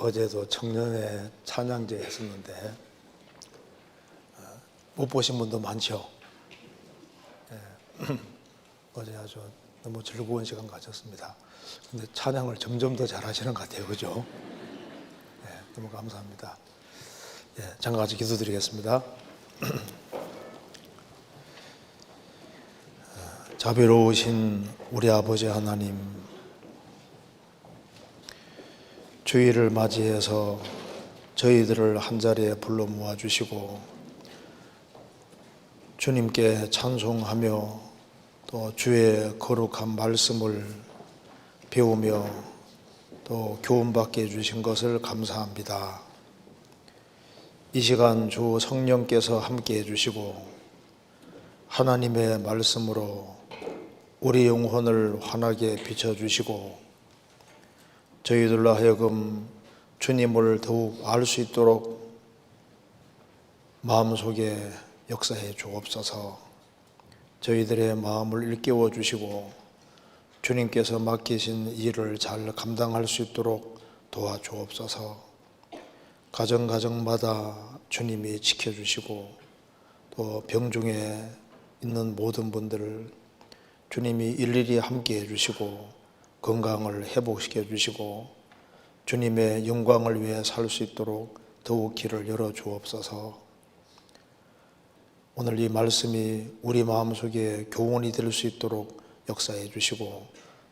어제도 청년회 찬양제 했었는데 못 보신 분도 많죠. 어제 아주 너무 즐거운 시간 가졌습니다. 근데 찬양을 점점 더 잘하시는 것 같아요. 그죠? 너무 감사합니다. 잠깐 같이 기도드리겠습니다. 자비로우신 우리 아버지 하나님, 주일을 맞이해서 저희들을 한자리에 불러 모아주시고 주님께 찬송하며 또 주의 거룩한 말씀을 배우며 또 교훈받게 해주신 것을 감사합니다. 이 시간 주 성령께서 함께 해주시고 하나님의 말씀으로 우리 영혼을 환하게 비춰주시고 저희들로 하여금 주님을 더욱 알 수 있도록 마음속에 역사해 주옵소서. 저희들의 마음을 일깨워 주시고 주님께서 맡기신 일을 잘 감당할 수 있도록 도와주옵소서. 가정마다 주님이 지켜주시고 또 병중에 있는 모든 분들을 주님이 일일이 함께 해주시고 건강을 회복시켜 주시고 주님의 영광을 위해 살 수 있도록 더욱 길을 열어 주옵소서. 오늘 이 말씀이 우리 마음속에 교훈이 될 수 있도록 역사해 주시고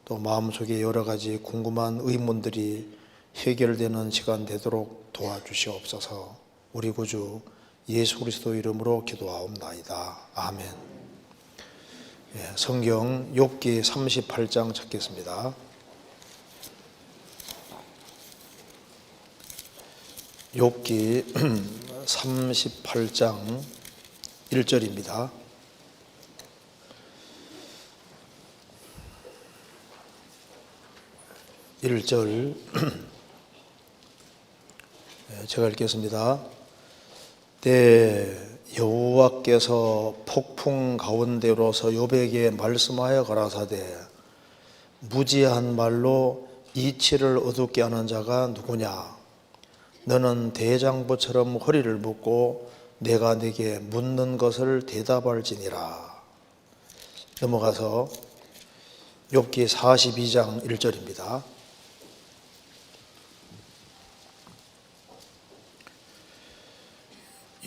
또 마음속에 여러 가지 궁금한 의문들이 해결되는 시간 되도록 도와주시옵소서. 우리 구주 예수 그리스도 이름으로 기도하옵나이다. 아멘. 성경 욥기 38장 찾겠습니다. 욥기 38장 1절입니다. 제가 읽겠습니다. 때 여호와께서 폭풍 가운데로서 욥에게 말씀하여 가라사대 무지한 말로 이치를 어둡게 하는 자가 누구냐? 너는 대장부처럼 허리를 묶고 내가 네게 묻는 것을 대답할지니라. 넘어가서 욥기 42장 1절입니다.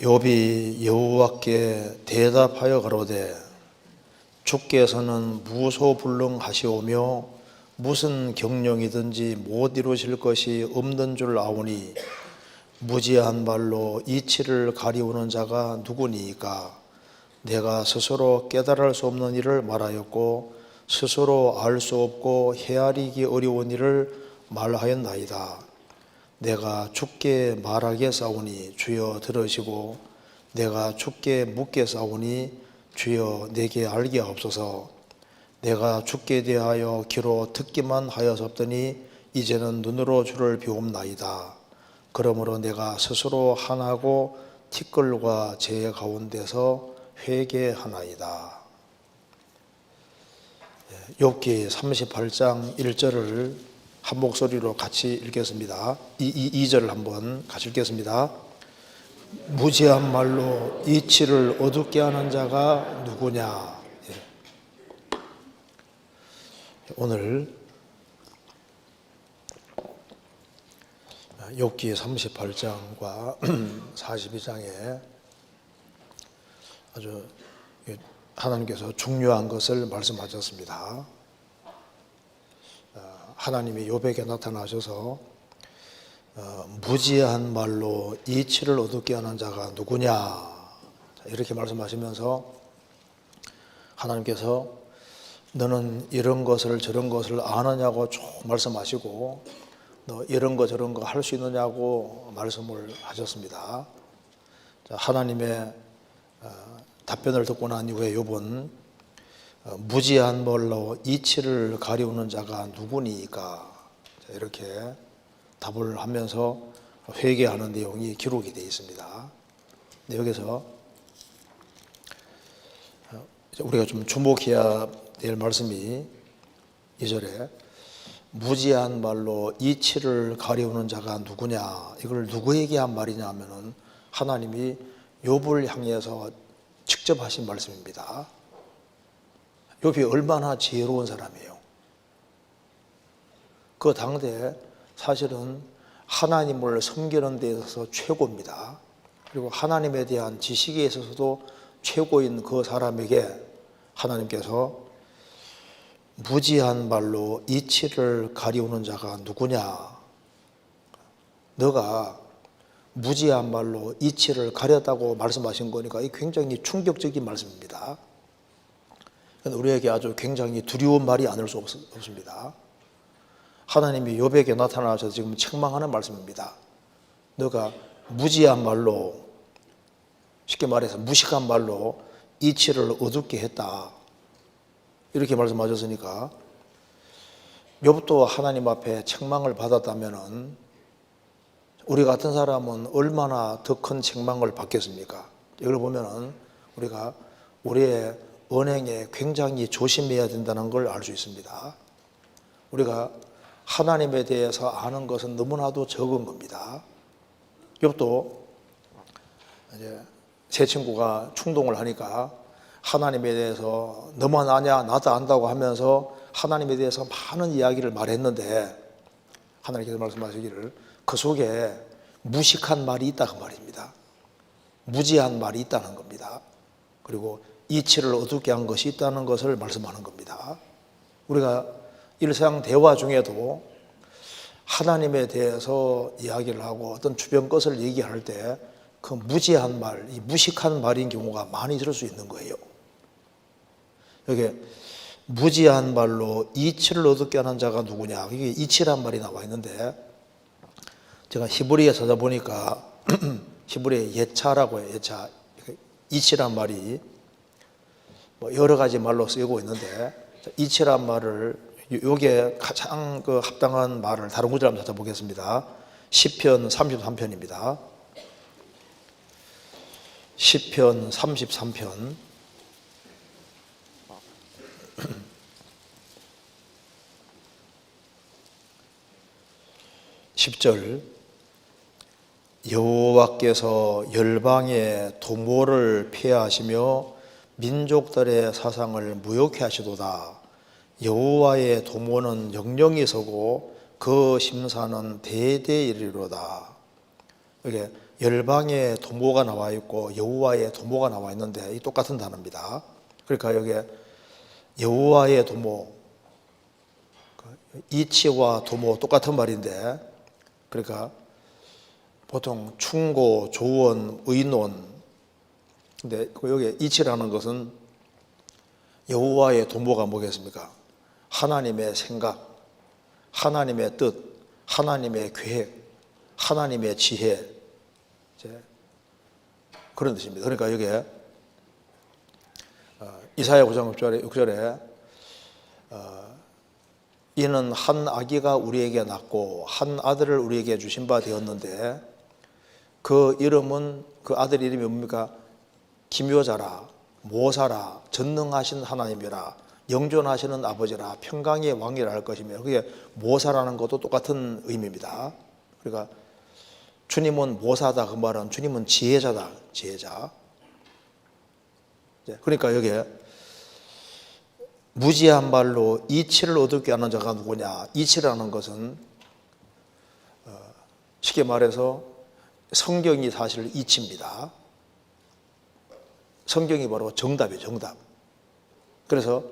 욥이 여호와께 대답하여 가로되 주께서는 무소불능하시오며 무슨 경영이든지 못 이루실 것이 없는 줄 아오니 무지한 말로 이치를 가리우는 자가 누구니이까? 내가 스스로 깨달을 수 없는 일을 말하였고 스스로 알 수 없고 헤아리기 어려운 일을 말하였나이다. 내가 주께 말하겠사오니 주여 들으시고 내가 주께 묻겠사오니 주여 내게 알게 하옵소서. 내가 주께 대하여 귀로 듣기만 하였었더니 이제는 눈으로 주를 배움나이다. 그러므로 내가 스스로 한하고 티끌과 재 가운데서 회개하나이다. 욥기 38장 1절을 한 목소리로 같이 읽겠습니다. 2절을 한번 같이 읽겠습니다. 무지한 말로 이치를 어둡게 하는 자가 누구냐? 오늘 욥기 38장과 42장에 아주 하나님께서 중요한 것을 말씀하셨습니다. 하나님이 욥에게 나타나셔서 무지한 말로 이치를 어둡게 하는 자가 누구냐 이렇게 말씀하시면서 하나님께서 너는 이런 것을 저런 것을 아느냐고 쭉 말씀하시고 너 이런 거 저런 거 할 수 있느냐고 말씀을 하셨습니다. 하나님의 답변을 듣고 난 이후에 욥은 무지한 말로 이치를 가리우는 자가 누구니까 이렇게 답을 하면서 회개하는 내용이 기록이 되어 있습니다. 여기서 우리가 좀 주목해야 될 말씀이 2절에 무지한 말로 이치를 가리우는 자가 누구냐? 이걸 누구에게 한 말이냐 하면은 하나님이 욥을 향해서 직접 하신 말씀입니다. 욥이 얼마나 지혜로운 사람이에요. 그 당대에 사실은 하나님을 섬기는 데 있어서 최고입니다. 그리고 하나님에 대한 지식에 있어서도 최고인 그 사람에게 하나님께서 무지한 말로 이치를 가리우는 자가 누구냐? 너가 무지한 말로 이치를 가렸다고 말씀하신 거니까 이 굉장히 충격적인 말씀입니다. 우리에게 아주 굉장히 두려운 말이 아닐 수 없습니다. 하나님이 욥에게 나타나셔서 지금 책망하는 말씀입니다. 너가 무지한 말로, 쉽게 말해서 무식한 말로 이치를 어둡게 했다. 이렇게 말씀하셨으니까 욥도 하나님 앞에 책망을 받았다면은 우리 같은 사람은 얼마나 더 큰 책망을 받겠습니까? 이걸 보면은 우리가 우리의 언행에 굉장히 조심해야 된다는 걸 알 수 있습니다. 우리가 하나님에 대해서 아는 것은 너무나도 적은 겁니다. 욥도 이제 새 친구가 충동을 하니까 하나님에 대해서 너만 아냐 나도 안다고 하면서 하나님에 대해서 많은 이야기를 말했는데 하나님께서 말씀하시기를 그 속에 무식한 말이 있다 그 말입니다. 무지한 말이 있다는 겁니다. 그리고 이치를 어둡게 한 것이 있다는 것을 말씀하는 겁니다. 우리가 일상 대화 중에도 하나님에 대해서 이야기를 하고 어떤 주변 것을 얘기할 때 그 무지한 말, 이 무식한 말인 경우가 많이 있을 수 있는 거예요. 여기 무지한 말로 이치를 어둡게 하는 자가 누구냐? 이게 이치란 말이 나와 있는데 제가 히브리에 찾아보니까 히브리에 예차라고 해요. 예차. 이치란 말이 뭐 여러 가지 말로 쓰이고 있는데 이치란 말을 요게 가장 그 합당한 말을 다른 구절 한번 찾아보겠습니다. 시편 33편입니다. 시편 33편 10절 여호와께서 열방의 도모를 폐하시며 민족들의 사상을 무욕케 하시도다. 여호와의 도모는 영영이 서고 그 심사는 대대에 이르리로다. 이게 열방의 도모가 나와 있고 여호와의 도모가 나와 있는데 이 똑같은 단어입니다. 그러니까 여기 여호와의 도모, 이치와 도모 똑같은 말인데 그러니까 보통 충고, 조언, 의논. 근데 여기 이치라는 것은 여호와의 도모가 뭐겠습니까? 하나님의 생각, 하나님의 뜻, 하나님의 계획, 하나님의 지혜, 그런 뜻입니다. 그러니까 여기에 이사야 9장 6절에 이는 한 아기가 우리에게 낳고 한 아들을 우리에게 주신 바 되었는데 그 이름은 그 아들 이름이 뭡니까? 기묘자라, 모사라, 전능하신 하나님이라, 영존하시는 아버지라, 평강의 왕이라 할 것이며 그게 모사라는 것도 똑같은 의미입니다. 그러니까 주님은 모사다 그 말은 주님은 지혜자다, 지혜자. 그러니까 여기에 무지한 말로 이치를 어둡게 하는 자가 누구냐? 이치라는 것은 쉽게 말해서 성경이 사실 이치입니다. 성경이 바로 정답이에요, 정답. 그래서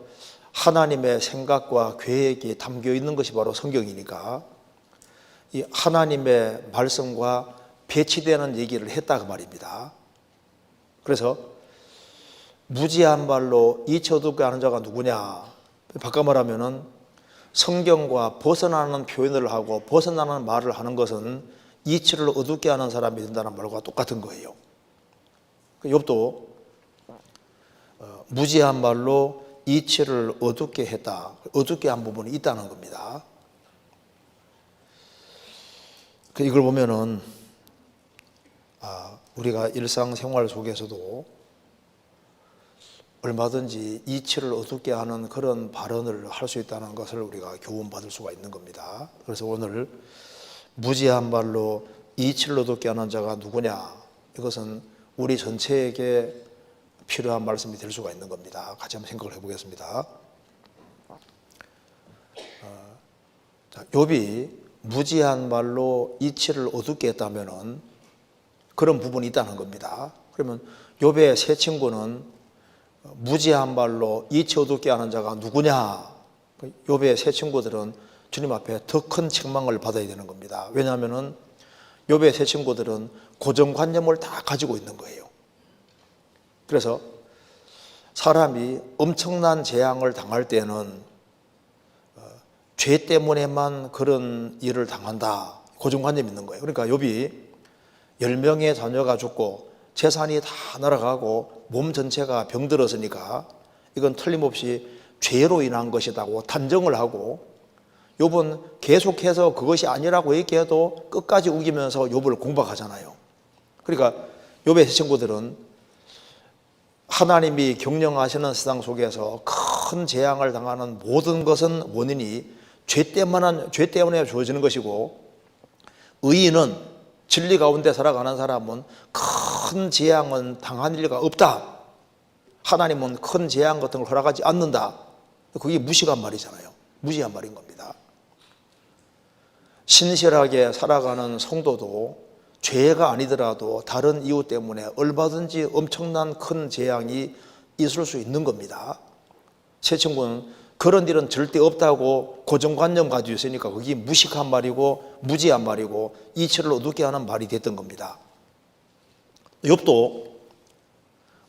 하나님의 생각과 계획이 담겨 있는 것이 바로 성경이니까 이 하나님의 말씀과 배치되는 얘기를 했다 그 말입니다. 그래서 무지한 말로 이치 어둡게 하는 자가 누구냐? 바꿔 말하면은 성경과 벗어나는 표현을 하고 벗어나는 말을 하는 것은 이치를 어둡게 하는 사람이 된다는 말과 똑같은 거예요. 욥도 무지한 말로 이치를 어둡게 했다. 어둡게 한 부분이 있다는 겁니다. 이걸 보면은 우리가 일상생활 속에서도 얼마든지 이치를 어둡게 하는 그런 발언을 할 수 있다는 것을 우리가 교훈받을 수가 있는 겁니다. 그래서 오늘 무지한 말로 이치를 어둡게 하는 자가 누구냐, 이것은 우리 전체에게 필요한 말씀이 될 수가 있는 겁니다. 같이 한번 생각을 해보겠습니다. 욥이 무지한 말로 이치를 어둡게 했다면은 그런 부분이 있다는 겁니다. 그러면 욥의 세 친구는 무지한 말로 이치 어둡게 하는 자가 누구냐? 욥의 세 친구들은 주님 앞에 더 큰 책망을 받아야 되는 겁니다. 왜냐하면은 욥의 세 친구들은 고정관념을 다 가지고 있는 거예요. 그래서 사람이 엄청난 재앙을 당할 때는 죄 때문에만 그런 일을 당한다, 고정관념이 있는 거예요. 그러니까 욥이 10명의 자녀가 죽고 재산이 다 날아가고 몸 전체가 병들었으니까 이건 틀림없이 죄로 인한 것이라고 단정을 하고, 욥은 계속해서 그것이 아니라고 얘기해도 끝까지 우기면서 욥을 공박하잖아요. 그러니까 욥의 친구들은 하나님이 경영하시는 세상 속에서 큰 재앙을 당하는 모든 것은 원인이 죄 때문에 주어지는 것이고, 의인은 진리 가운데 살아가는 사람은 큰 재앙은 당한 일가 없다. 하나님은 큰 재앙 같은 걸 허락하지 않는다. 그게 무식한 말이잖아요. 무지한 말인 겁니다. 신실하게 살아가는 성도도 죄가 아니더라도 다른 이유 때문에 얼마든지 엄청난 큰 재앙이 있을 수 있는 겁니다. 세 친구는 그런 일은 절대 없다고 고정관념 가지고 있으니까 그게 무식한 말이고 무지한 말이고 이치를 어둡게 하는 말이 됐던 겁니다. 욥도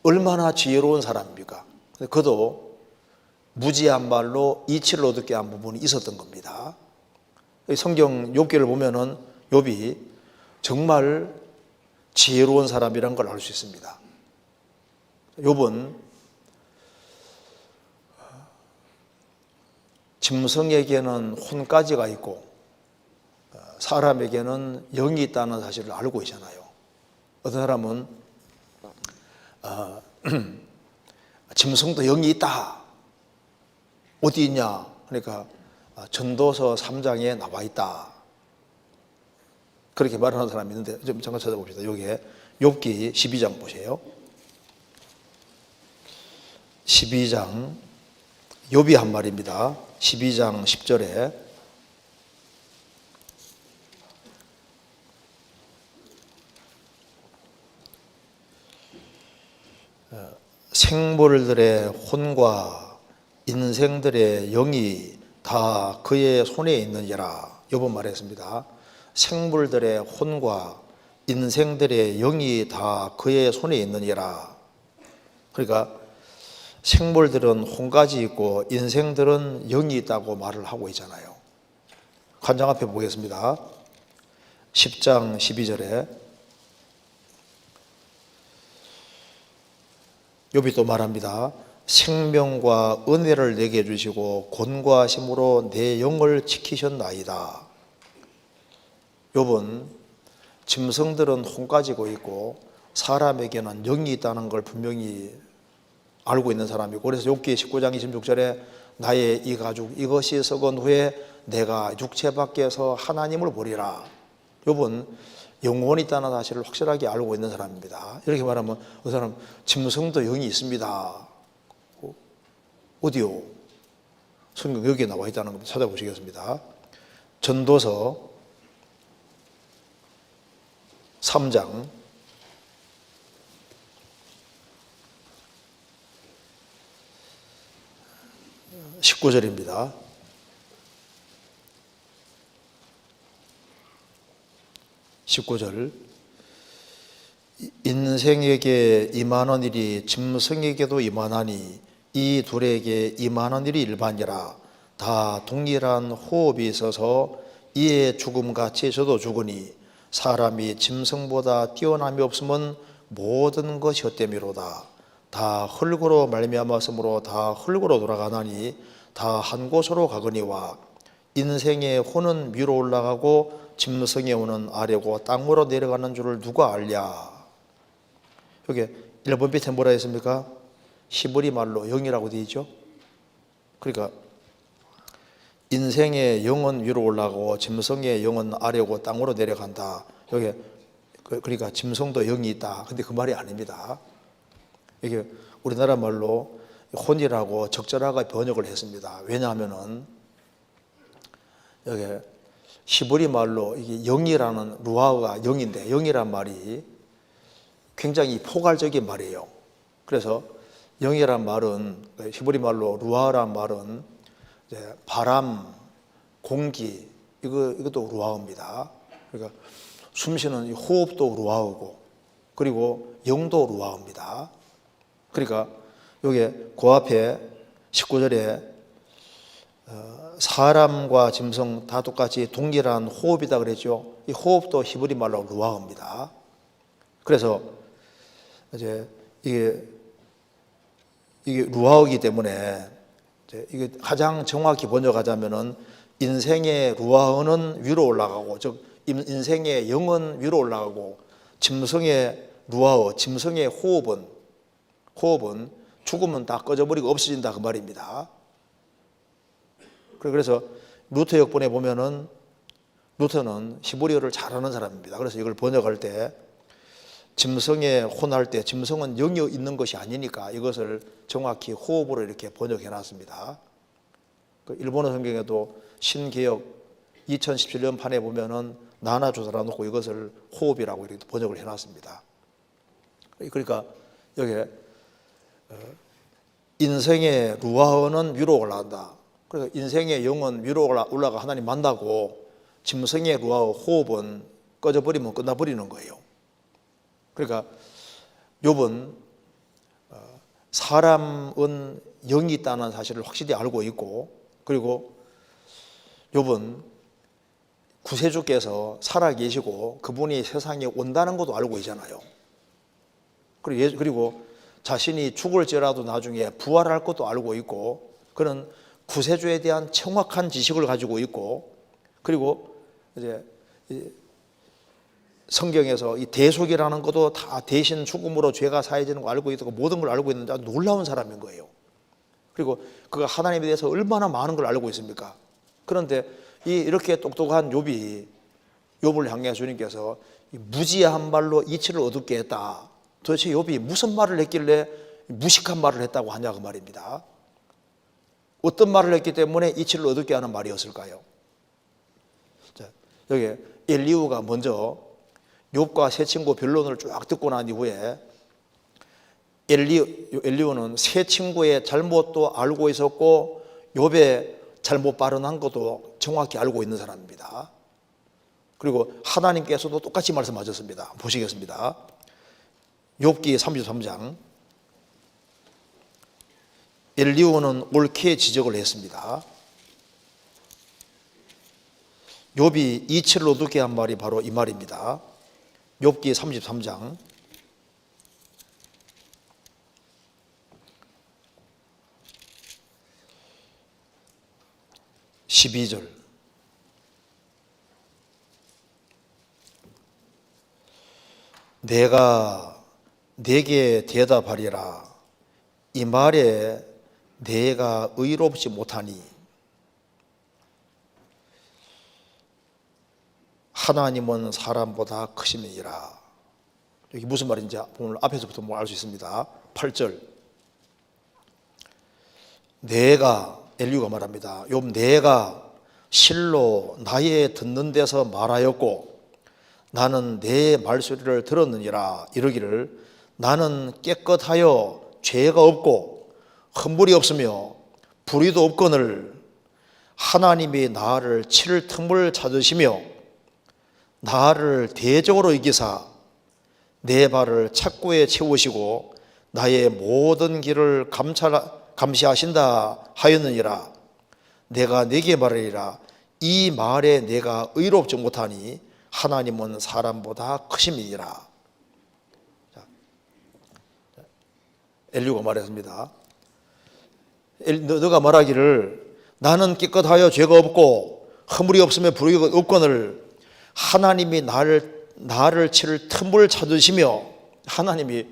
얼마나 지혜로운 사람입니까? 그도 무지한 말로 이치를 어둡게 한 부분이 있었던 겁니다. 성경 욥기를 보면은 욥이 정말 지혜로운 사람이라는 걸 알 수 있습니다. 욥은 짐승에게는 혼까지가 있고 사람에게는 영이 있다는 사실을 알고 있잖아요. 어떤 사람은 짐승도 영이 있다. 어디 있냐? 그러니까 전도서 3장에 나와 있다. 그렇게 말하는 사람이 있는데 좀 잠깐 찾아봅시다. 여기에 욥기 12장 보세요. 12장, 욥이 한 말입니다. 12장 10절에 생물들의 혼과 인생들의 영이 다 그의 손에 있느니라. 욥은 말했습니다. 생물들의 혼과 인생들의 영이 다 그의 손에 있느니라. 그러니까 생물들은 혼까지 있고 인생들은 영이 있다고 말을 하고 있잖아요. 간장 앞에 보겠습니다. 10장 12절에 욥이 또 말합니다. 생명과 은혜를 내게 주시고 곤과 힘으로 내 영을 지키셨나이다. 욥은 짐승들은 혼가지고 있고 사람에게는 영이 있다는 걸 분명히 알고 있는 사람이고, 그래서 욥기 19장 26절에 나의 이 가죽 이것이 썩은 후에 내가 육체 밖에서 하나님을 보리라. 욥은 영혼이 있다는 사실을 확실하게 알고 있는 사람입니다. 이렇게 말하면 그 사람 짐승도 영이 있습니다. 어디요? 성경 여기에 나와 있다는 겁니다. 찾아보시겠습니다. 전도서 3장 19절입니다. 인생에게 임하는 일이 짐승에게도 임하나니 이 둘에게 임하는 일이 일반이라. 다 동일한 호흡이 있어서 이에 죽음같이 저도 죽으니 사람이 짐승보다 뛰어남이 없으면 모든 것이 헛됨이로다. 다 흙으로 말미암았으므로 다 흙으로 돌아가나니 다 한 곳으로 가거니와 인생의 혼은 위로 올라가고 짐승의 혼은 아래고 땅으로 내려가는 줄을 누가 알랴. 여기 1번 밑에 뭐라 했습니까? 히브리 말로 영이라고 되어 있죠. 그러니까 인생의 영은 위로 올라가고 짐승의 영은 아래고 땅으로 내려간다. 여기 그러니까 짐승도 영이 있다. 근데 그 말이 아닙니다. 이게 우리나라 말로 혼이라고 적절하게 번역을 했습니다. 왜냐하면은 여기 히브리 말로 이게 영이라는 루아가 영인데 영이란 말이 굉장히 포괄적인 말이에요. 그래서 영이란 말은 히브리 말로 루아란 말은 이제 바람, 공기 이것도 루아입니다. 그러니까 숨쉬는 호흡도 루아우고 그리고 영도 루아입니다. 그러니까 여기 그 앞에 19절에 사람과 짐승 다 똑같이 동일한 호흡이다 그랬죠. 이 호흡도 히브리 말로 루아입니다. 그래서 이제 이게 루아이기 때문에 이게 가장 정확히 번역하자면은 인생의 루아는 위로 올라가고 즉 인생의 영은 위로 올라가고 짐승의 루아어, 짐승의 호흡은 죽으면 다 꺼져버리고 없어진다 그 말입니다. 그래서 루터 역본에 보면은 루터는 히브리어를 잘하는 사람입니다. 그래서 이걸 번역할 때 짐승에 혼할 때 짐승은 영이 있는 것이 아니니까 이것을 정확히 호흡으로 이렇게 번역해 놨습니다. 일본어 성경에도 신개역 2017년 판에 보면은 나눠 달아놓고 이것을 호흡이라고 이렇게 번역을 해 놨습니다. 그러니까 여기 인생의 루아어는 위로 올라간다. 그래서 인생의 영은 위로 올라가 하나님 만나고 짐승의 루아어 호흡은 꺼져버리면 끝나버리는 거예요. 그러니까 욥은 사람은 영이 있다는 사실을 확실히 알고 있고 그리고 욥은 구세주께서 살아계시고 그분이 세상에 온다는 것도 알고 있잖아요. 그리고 자신이 죽을지라도 나중에 부활할 것도 알고 있고 그런 구세주에 대한 정확한 지식을 가지고 있고 그리고 이제 성경에서 이 대속이라는 것도 다 대신 죽음으로 죄가 사해지는 거 알고 있고 모든 걸 알고 있는데 아주 놀라운 사람인 거예요. 그리고 그가 하나님에 대해서 얼마나 많은 걸 알고 있습니까? 그런데 이렇게 똑똑한 욥을 향해 주님께서 무지한 말로 이치를 얻게 했다. 도대체 욥이 무슨 말을 했길래 무식한 말을 했다고 하냐 그 말입니다. 어떤 말을 했기 때문에 이치를 얻게 하는 말이었을까요? 자, 여기 엘리후가 먼저 욥과 세 친구 변론을 쫙 듣고 난 이후에 엘리후는 세 친구의 잘못도 알고 있었고 욥의 잘못 발언한 것도 정확히 알고 있는 사람입니다. 그리고 하나님께서도 똑같이 말씀하셨습니다. 보시겠습니다. 욥기 33장 엘리후는 옳게 지적을 했습니다. 욥이 이치를 얻게 한 말이 바로 이 말입니다. 욥기 33장 12절 내가 네게 대답하리라 이 말에 내가 의롭지 못하니 하나님은 사람보다 크심이니라. 여기 무슨 말인지 오늘 앞에서부터 알 수 있습니다. 8절 내가 엘리후가 말합니다. 욥 내가 실로 나의 듣는 데서 말하였고 나는 내 말소리를 들었느니라. 이르기를 나는 깨끗하여 죄가 없고 흠불이 없으며 불의도 없거늘 하나님이 나를 칠 틈을 찾으시며 나를 대적으로 이기사 내 발을 착고에 채우시고 나의 모든 길을 감시하신다 하였느니라. 내가 네게 말하리라 이 말에 내가 의롭지 못하니 하나님은 사람보다 크심이니라. 엘리후가 말했습니다. 너가 말하기를 나는 깨끗하여 죄가 없고 허물이 없으며 불의가 없거늘 하나님이 나를 칠 틈을 찾으시며 하나님이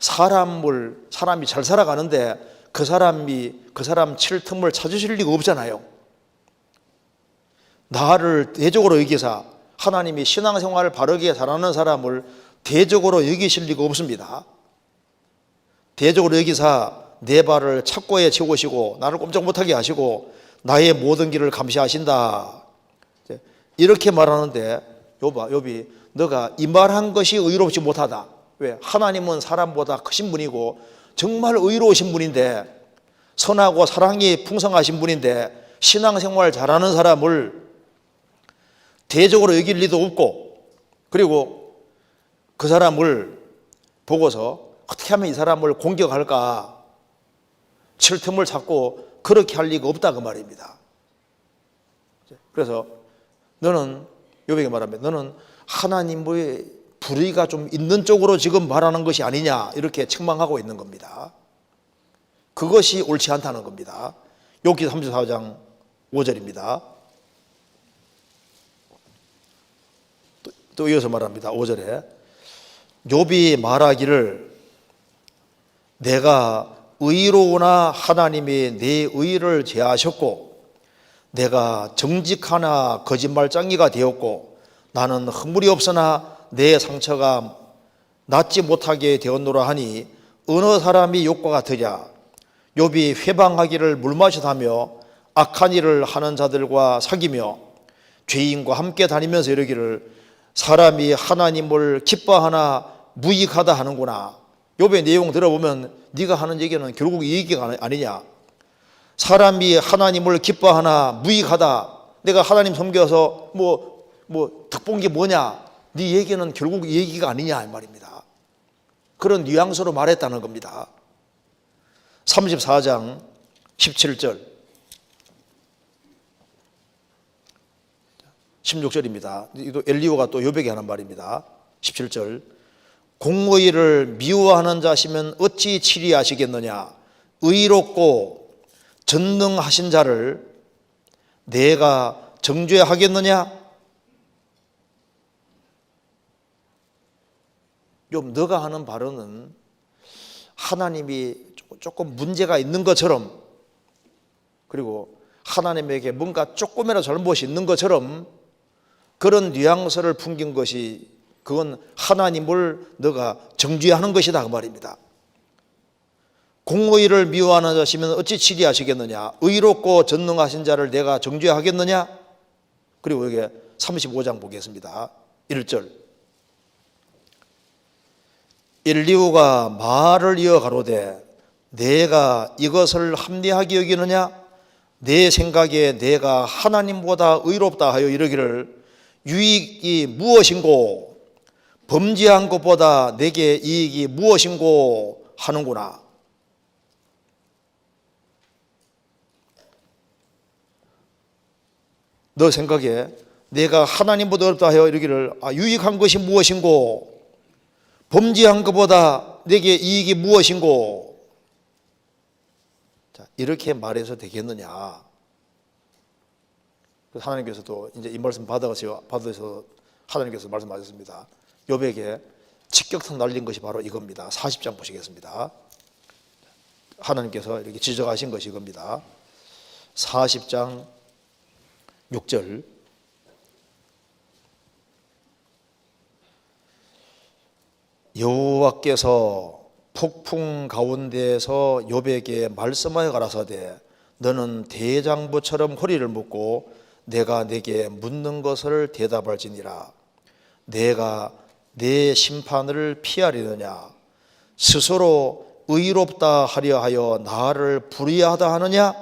사람이 잘 살아가는데 그 사람 칠 틈을 찾으실 리가 없잖아요. 나를 대적으로 여기사 하나님이 신앙생활을 바르게 잘하는 사람을 대적으로 여기실 리가 없습니다. 대적으로 여기사 내 발을 착고에 채우시고 나를 꼼짝 못하게 하시고 나의 모든 길을 감시하신다. 이렇게 말하는데 욥이 너가 이 말한 것이 의롭지 못하다. 왜? 하나님은 사람보다 크신 분이고 정말 의로우신 분인데 선하고 사랑이 풍성하신 분인데 신앙생활 잘하는 사람을 대적으로 여길 리도 없고 그리고 그 사람을 보고서 어떻게 하면 이 사람을 공격할까 칠 틈을 찾고 그렇게 할 리가 없다 그 말입니다. 그래서 너는 욥에게 말하면 너는 하나님의 불의가 좀 있는 쪽으로 지금 말하는 것이 아니냐 이렇게 책망하고 있는 겁니다. 그것이 옳지 않다는 겁니다. 욥기 34장 5절입니다. 또 이어서 말합니다. 5절에 욥이 말하기를 내가 의로우나 하나님이 내 의를 제하셨고 내가 정직하나 거짓말장이가 되었고 나는 허물이 없으나 내 상처가 낫지 못하게 되었노라 하니 어느 사람이 욥과 같으랴. 욥이 회방하기를 물마시다며 악한 일을 하는 자들과 사귀며 죄인과 함께 다니면서 이르기를 사람이 하나님을 기뻐하나 무익하다 하는구나. 욥의 내용 들어보면 네가 하는 얘기는 결국 이 얘기가 아니냐. 사람이 하나님을 기뻐하나 무익하다. 내가 하나님 섬겨서 득본 게 뭐냐. 네 얘기는 결국 이 얘기가 아니냐 이 말입니다. 그런 뉘앙스로 말했다는 겁니다. 34장 17절 16절입니다. 이도 엘리후가 또 욥에게 하는 말입니다. 17절 공의를 미워하는 자시면 어찌 치리하시겠느냐. 의롭고 전능하신 자를 내가 정죄하겠느냐. 욥 너가 하는 발언은 하나님이 조금 문제가 있는 것처럼 그리고 하나님에게 뭔가 조금이라도 잘못이 있는 것처럼 그런 뉘앙스를 풍긴 것이 그건 하나님을 너가 정죄하는 것이다 그 말입니다. 공의를 미워하는 자시면 어찌 치리하시겠느냐. 의롭고 전능하신 자를 내가 정죄하겠느냐. 그리고 여기 35장 보겠습니다. 1절 엘리후가 말을 이어 가로되 내가 이것을 합리하게 여기느냐. 내 생각에 내가 하나님보다 의롭다 하여 이르기를 유익이 무엇인고 범죄한 것보다 내게 이익이 무엇인고 하는구나. 너 생각에 내가 하나님보다 의롭다 하여 이르기를 유익한 것이 무엇인고 범죄한 것보다 내게 이익이 무엇인고. 자, 이렇게 말해서 되겠느냐. 하나님께서도 이제 이 말씀 받아서 하나님께서 말씀하셨습니다. 욥에게 직격탄 날린 것이 바로 이겁니다. 40장 보시겠습니다. 하나님께서 이렇게 지적하신 것이 이겁니다. 40장 6절 여호와께서 폭풍 가운데에서 욥에게 말씀하여 가라사대 너는 대장부처럼 허리를 묶고 내가 내게 묻는 것을 대답할지니라. 내가 내 심판을 피하려느냐. 스스로 의롭다 하려 하여 나를 불의하다 하느냐.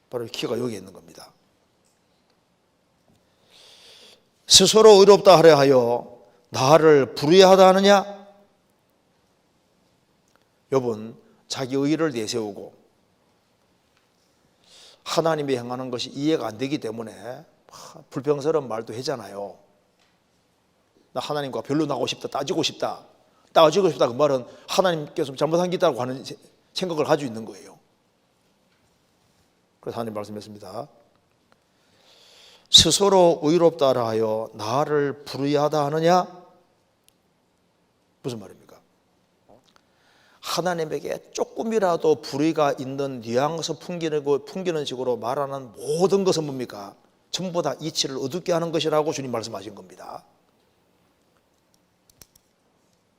바로 키가 여기 있는 겁니다. 스스로 의롭다 하려 하여 나를 불의하다 하느냐. 욥은 자기 의를 내세우고 하나님이 행하는 것이 이해가 안 되기 때문에 불평스러운 말도 하잖아요. 나 하나님과 별로 나고 싶다, 따지고 싶다 그 말은 하나님께서 잘못한 게 있다고 하는 생각을 가지고 있는 거예요. 그래서 하나님 말씀했습니다. 스스로 의롭다 하여 나를 불의하다 하느냐. 무슨 말입니까? 하나님에게 조금이라도 불의가 있는 뉘앙스 풍기는 식으로 말하는 모든 것은 뭡니까? 전부 다 이치를 어둡게 하는 것이라고 주님 말씀하신 겁니다.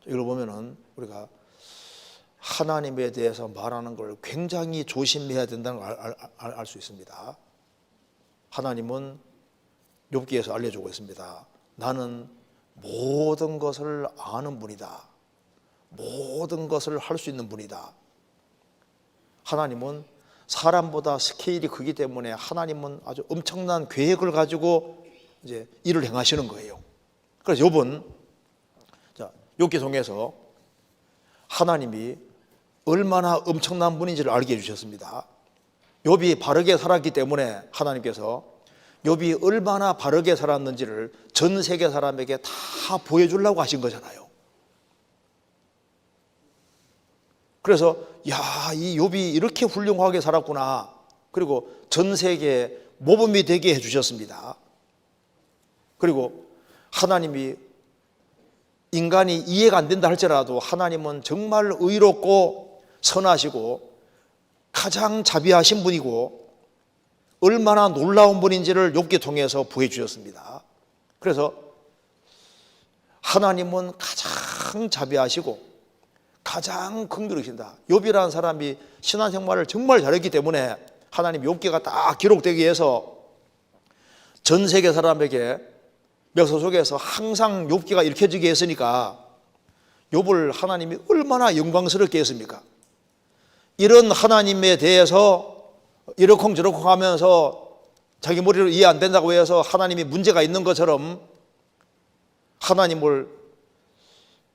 이걸 보면은 우리가 하나님에 대해서 말하는 걸 굉장히 조심해야 된다는 걸 알 수 있습니다. 하나님은 욥기에서 알려주고 있습니다. 나는 모든 것을 아는 분이다. 모든 것을 할 수 있는 분이다. 하나님은 사람보다 스케일이 크기 때문에 하나님은 아주 엄청난 계획을 가지고 이제 일을 행하시는 거예요. 그래서 욥은 욥기 통해서 하나님이 얼마나 엄청난 분인지를 알게 해주셨습니다. 욥이 바르게 살았기 때문에 하나님께서 욥이 얼마나 바르게 살았는지를 전 세계 사람에게 다 보여주려고 하신 거잖아요. 그래서 이 욥이 이렇게 훌륭하게 살았구나. 그리고 전 세계에 모범이 되게 해주셨습니다. 그리고 하나님이 인간이 이해가 안 된다 할지라도 하나님은 정말 의롭고 선하시고 가장 자비하신 분이고 얼마나 놀라운 분인지를 욥기 통해서 보여주셨습니다. 그래서 하나님은 가장 자비하시고 가장 긍휼하신다. 욥이라는 사람이 신앙생활을 정말 잘했기 때문에 하나님 욥기가 딱 기록되기 위해서 전 세계 사람에게 멱서 속에서 항상 욥기가 읽혀지게 했으니까 욥을 하나님이 얼마나 영광스럽게 했습니까? 이런 하나님에 대해서 이러쿵저러쿵 하면서 자기 머리로 이해 안 된다고 해서 하나님이 문제가 있는 것처럼 하나님을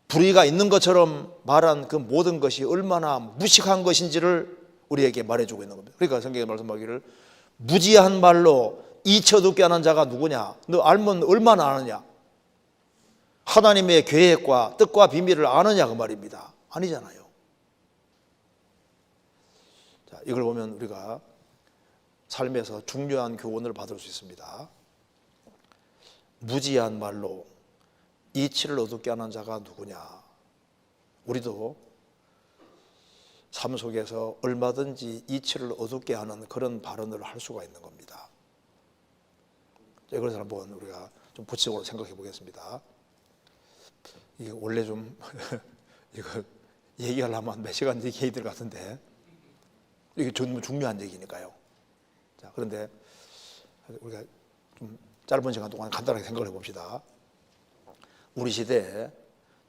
불의가 있는 것처럼 말한 그 모든 것이 얼마나 무식한 것인지를 우리에게 말해주고 있는 겁니다. 그러니까 성경에 말씀하기를 무지한 말로 이치 어둡게 하는 자가 누구냐? 너 알면 얼마나 아느냐? 하나님의 계획과 뜻과 비밀을 아느냐 그 말입니다. 아니잖아요. 자, 이걸 보면 우리가 삶에서 중요한 교훈을 받을 수 있습니다. 무지한 말로 이치를 어둡게 하는 자가 누구냐? 우리도 삶 속에서 얼마든지 이치를 어둡게 하는 그런 발언을 할 수가 있는 겁니다. 이것을 한번 우리가 좀 구체적으로 생각해 보겠습니다. 이게 원래 좀 이거 얘기하려면 몇 시간 얘기해야 될 것 같은데 이게 정말 중요한 얘기니까요. 자, 그런데 우리가 좀 짧은 시간 동안 간단하게 생각을 해봅시다. 우리 시대에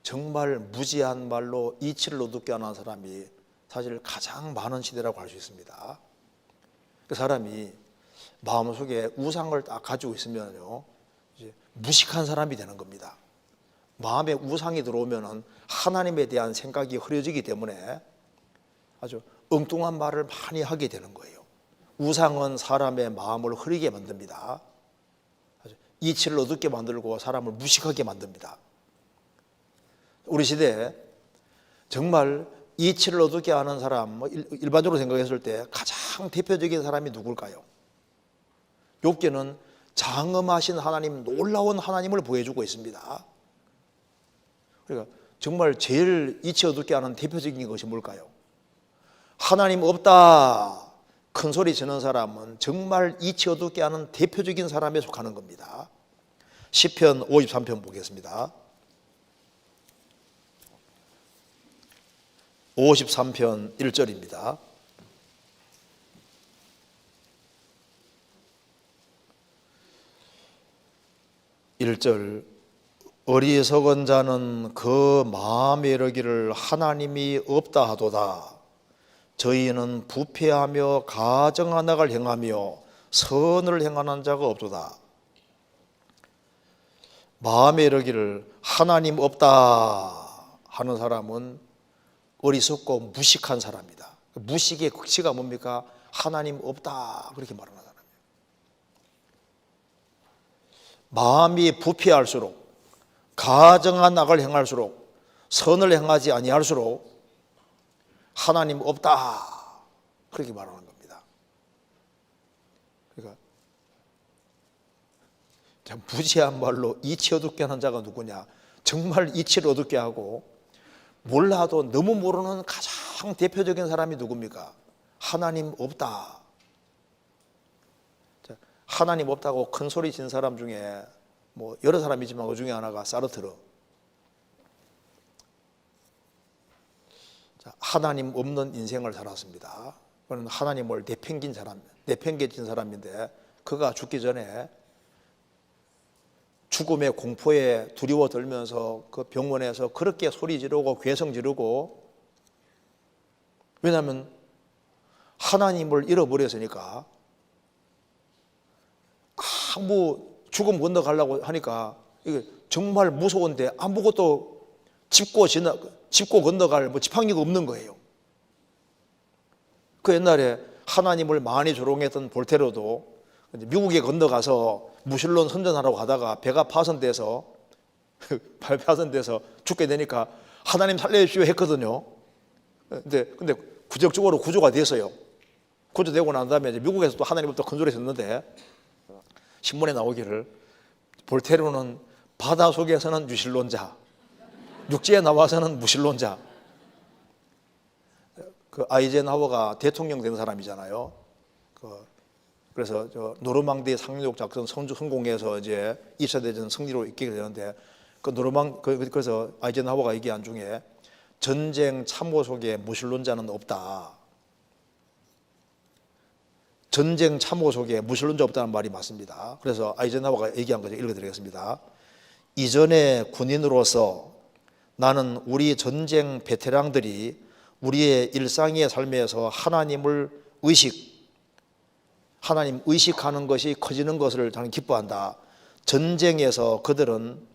정말 무지한 말로 이치를 어둡게 하는 사람이 사실 가장 많은 시대라고 할 수 있습니다. 그 사람이 마음속에 우상을 딱 가지고 있으면요, 이제 무식한 사람이 되는 겁니다. 마음에 우상이 들어오면은 하나님에 대한 생각이 흐려지기 때문에 아주 엉뚱한 말을 많이 하게 되는 거예요. 우상은 사람의 마음을 흐리게 만듭니다. 아주 이치를 어둡게 만들고 사람을 무식하게 만듭니다. 우리 시대에 정말 이치를 어둡게 하는 사람, 일반적으로 생각했을 때 가장 대표적인 사람이 누굴까요? 욥기는 장엄하신 하나님, 놀라운 하나님을 보여주고 있습니다. 그러니까 정말 제일 이치 어둡게 하는 대표적인 것이 뭘까요? 하나님 없다 큰 소리 치는 사람은 정말 이치 어둡게 하는 대표적인 사람에 속하는 겁니다. 시편 53편 보겠습니다. 53편 1절입니다. 1절 어리석은 자는 그 마음에 이르기를 하나님이 없다 하도다. 저희는 부패하며 가증한 악을 행하며 선을 행하는 자가 없도다. 마음에 이르기를 하나님 없다 하는 사람은 어리석고 무식한 사람이다. 무식의 극치가 뭡니까? 하나님 없다 그렇게 말하는 사람이에요. 마음이 부패할수록 가증한 악을 행할수록 선을 행하지 아니할수록 하나님 없다 그렇게 말하는 겁니다. 그러니까 무지한 말로 이치 어둡게 하는 자가 누구냐? 정말 이치를 어둡게 하고 몰라도 너무 모르는 가장 대표적인 사람이 누굽니까? 하나님 없다. 하나님 없다고 큰 소리 친 사람 중에 뭐 여러 사람이지만 그 중에 하나가 사르트르. 하나님 없는 인생을 살았습니다. 그는 하나님을 내팽개친 사람인데 그가 죽기 전에 죽음의 공포에 두려워 떨면서 그 병원에서 그렇게 소리 지르고 괴성 지르고, 왜냐하면 하나님을 잃어버렸으니까. 아무 죽음 건너가려고 하니까 이게 정말 무서운데 아무것도 짚고 건너갈 지팡이가 없는 거예요. 그 옛날에 하나님을 많이 조롱했던 볼테르도 미국에 건너가서 무신론 선전하라고 가다가 배가 파손돼서 죽게 되니까 하나님 살려주시오 했거든요. 근데 구적적으로 구조가 됐어요. 구조되고 난 다음에 이제 미국에서도 하나님부터 큰 소리 쳤는데 신문에 나오기를 볼테르는 바다 속에서는 유실론자, 육지에 나와서는 무신론자. 그 아이젠하워가 대통령 된 사람이잖아요. 그래서 노르망디 상륙 작전 성공해서 이제 2차 대전 승리로 이끌게 되는데 그래서 아이젠하워가 얘기한 중에 전쟁 참호 속에 무신론자는 없다. 전쟁 참호 속에 무신론자 없다는 말이 맞습니다. 그래서 아이젠하워가 얘기한 거죠. 읽어드리겠습니다. 이전의 군인으로서 나는 우리 전쟁 베테랑들이 우리의 일상의 삶에서 하나님 의식하는 것이 커지는 것을 저는 기뻐한다. 전쟁에서 그들은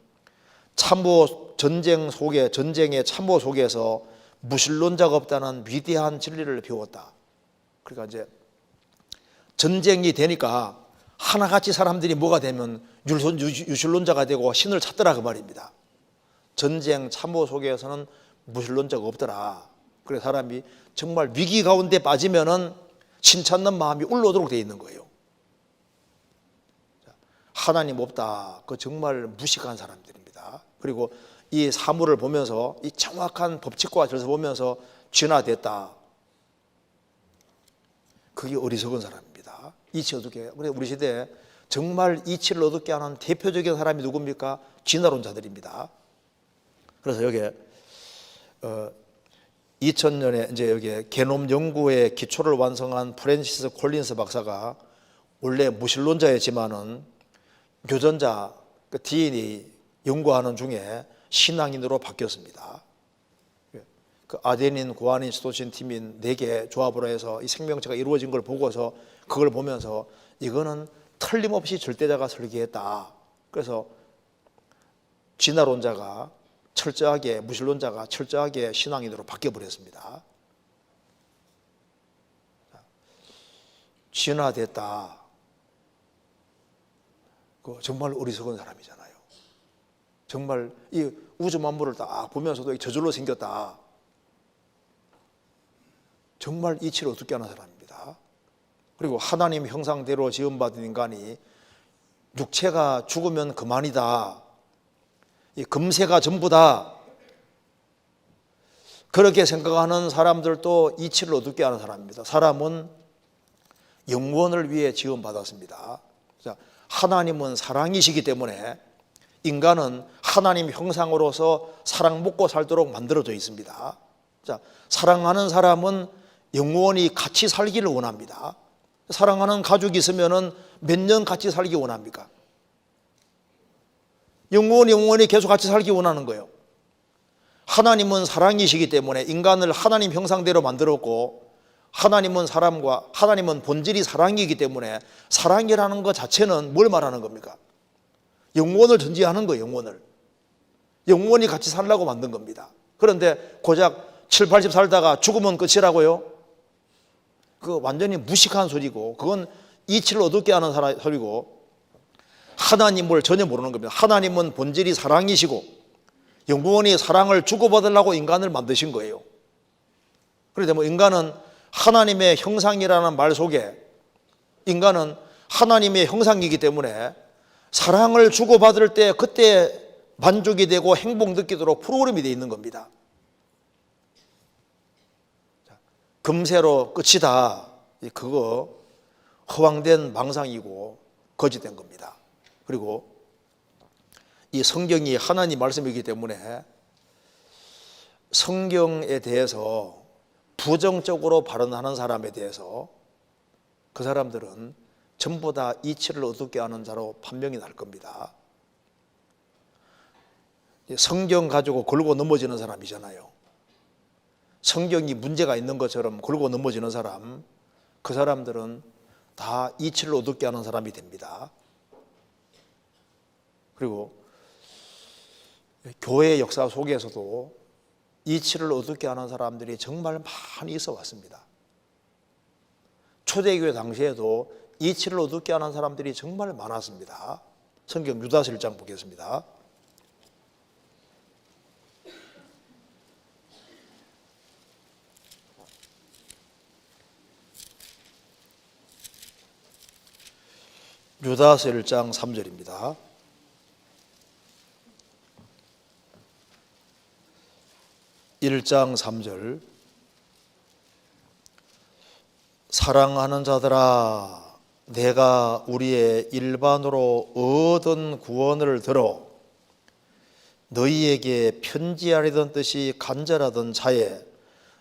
전쟁의 참호 속에서 무신론자가 없다는 위대한 진리를 배웠다. 그러니까 이제 전쟁이 되니까 하나같이 사람들이 뭐가 되면 유신론자가 되고 신을 찾더라 그 말입니다. 전쟁 참호 속에서는 무신론자가 없더라. 그래서 사람이 정말 위기 가운데 빠지면은 신 찾는 마음이 울러오도록 되어 있는 거예요. 하나님 없다. 그 정말 무식한 사람들입니다. 그리고 이 사물을 보면서 이 정확한 법칙과 절차 보면서 진화됐다. 그게 어리석은 사람입니다. 이치 어둡게. 우리 시대에 정말 이치를 어둡게 하는 대표적인 사람이 누굽니까? 진화론자들입니다. 그래서 여기 2000년에 이제 여기 게놈 연구의 기초를 완성한 프랜시스 콜린스 박사가 원래 무신론자였지만은 유전자 DNA 연구하는 중에 신앙인으로 바뀌었습니다. 그 아데닌, 구아닌, 시토신, 티민 4개 조합으로 해서 이 생명체가 이루어진 걸 보고서 그걸 보면서 이거는 틀림없이 절대자가 설계했다. 그래서 진화론자가 철저하게, 무신론자가 철저하게 신앙인으로 바뀌어버렸습니다. 진화됐다. 정말 어리석은 사람이잖아요. 정말 이 우주 만물을 딱 보면서도 저절로 생겼다. 정말 이치를 어둡게 하는 사람입니다. 그리고 하나님 형상대로 지음받은 인간이 육체가 죽으면 그만이다. 이 금세가 전부다. 그렇게 생각하는 사람들도 이치를 어둡게 하는 사람입니다. 사람은 영원을 위해 지음받았습니다. 하나님은 사랑이시기 때문에 인간은 하나님 형상으로서 사랑 먹고 살도록 만들어져 있습니다. 사랑하는 사람은 영원히 같이 살기를 원합니다. 사랑하는 가족이 있으면 몇 년 같이 살기 원합니까? 영원히 계속 같이 살기 원하는 거예요. 하나님은 사랑이시기 때문에 인간을 하나님 형상대로 만들었고, 하나님은 본질이 사랑이기 때문에 사랑이라는 것 자체는 뭘 말하는 겁니까? 영원을 전제하는 거예요. 영원히 같이 살라고 만든 겁니다. 그런데 고작 7, 80 살다가 죽으면 끝이라고요? 그거 완전히 무식한 소리고, 그건 이치를 어둡게 하는 소리고, 하나님을 전혀 모르는 겁니다. 하나님은 본질이 사랑이시고 영원히 사랑을 주고받으려고 인간을 만드신 거예요. 그런데 인간은 하나님의 형상이라는 말 속에, 인간은 하나님의 형상이기 때문에 사랑을 주고받을 때 그때 만족이 되고 행복 느끼도록 프로그램이 되어 있는 겁니다. 금세로 끝이다. 그거 허황된 망상이고 거짓된 겁니다. 그리고 이 성경이 하나님 말씀이기 때문에 성경에 대해서 부정적으로 발언하는 사람에 대해서 그 사람들은 전부 다 이치를 어둡게 하는 자로 판명이 날 겁니다. 성경 가지고 걸고 넘어지는 사람이잖아요. 성경이 문제가 있는 것처럼 걸고 넘어지는 사람, 그 사람들은 다 이치를 어둡게 하는 사람이 됩니다. 그리고 교회 역사 속에서도 이치를 어둡게 하는 사람들이 정말 많이 있어 왔습니다. 초대교회 당시에도 이치를 어둡게 하는 사람들이 정말 많았습니다. 성경 유다서 1장 보겠습니다. 유다서 1장 3절입니다. (1장 3절) 사랑하는 자들아, 내가 우리의 일반으로 얻은 구원을 들어 너희에게 편지하려던 뜻이 간절하던 자에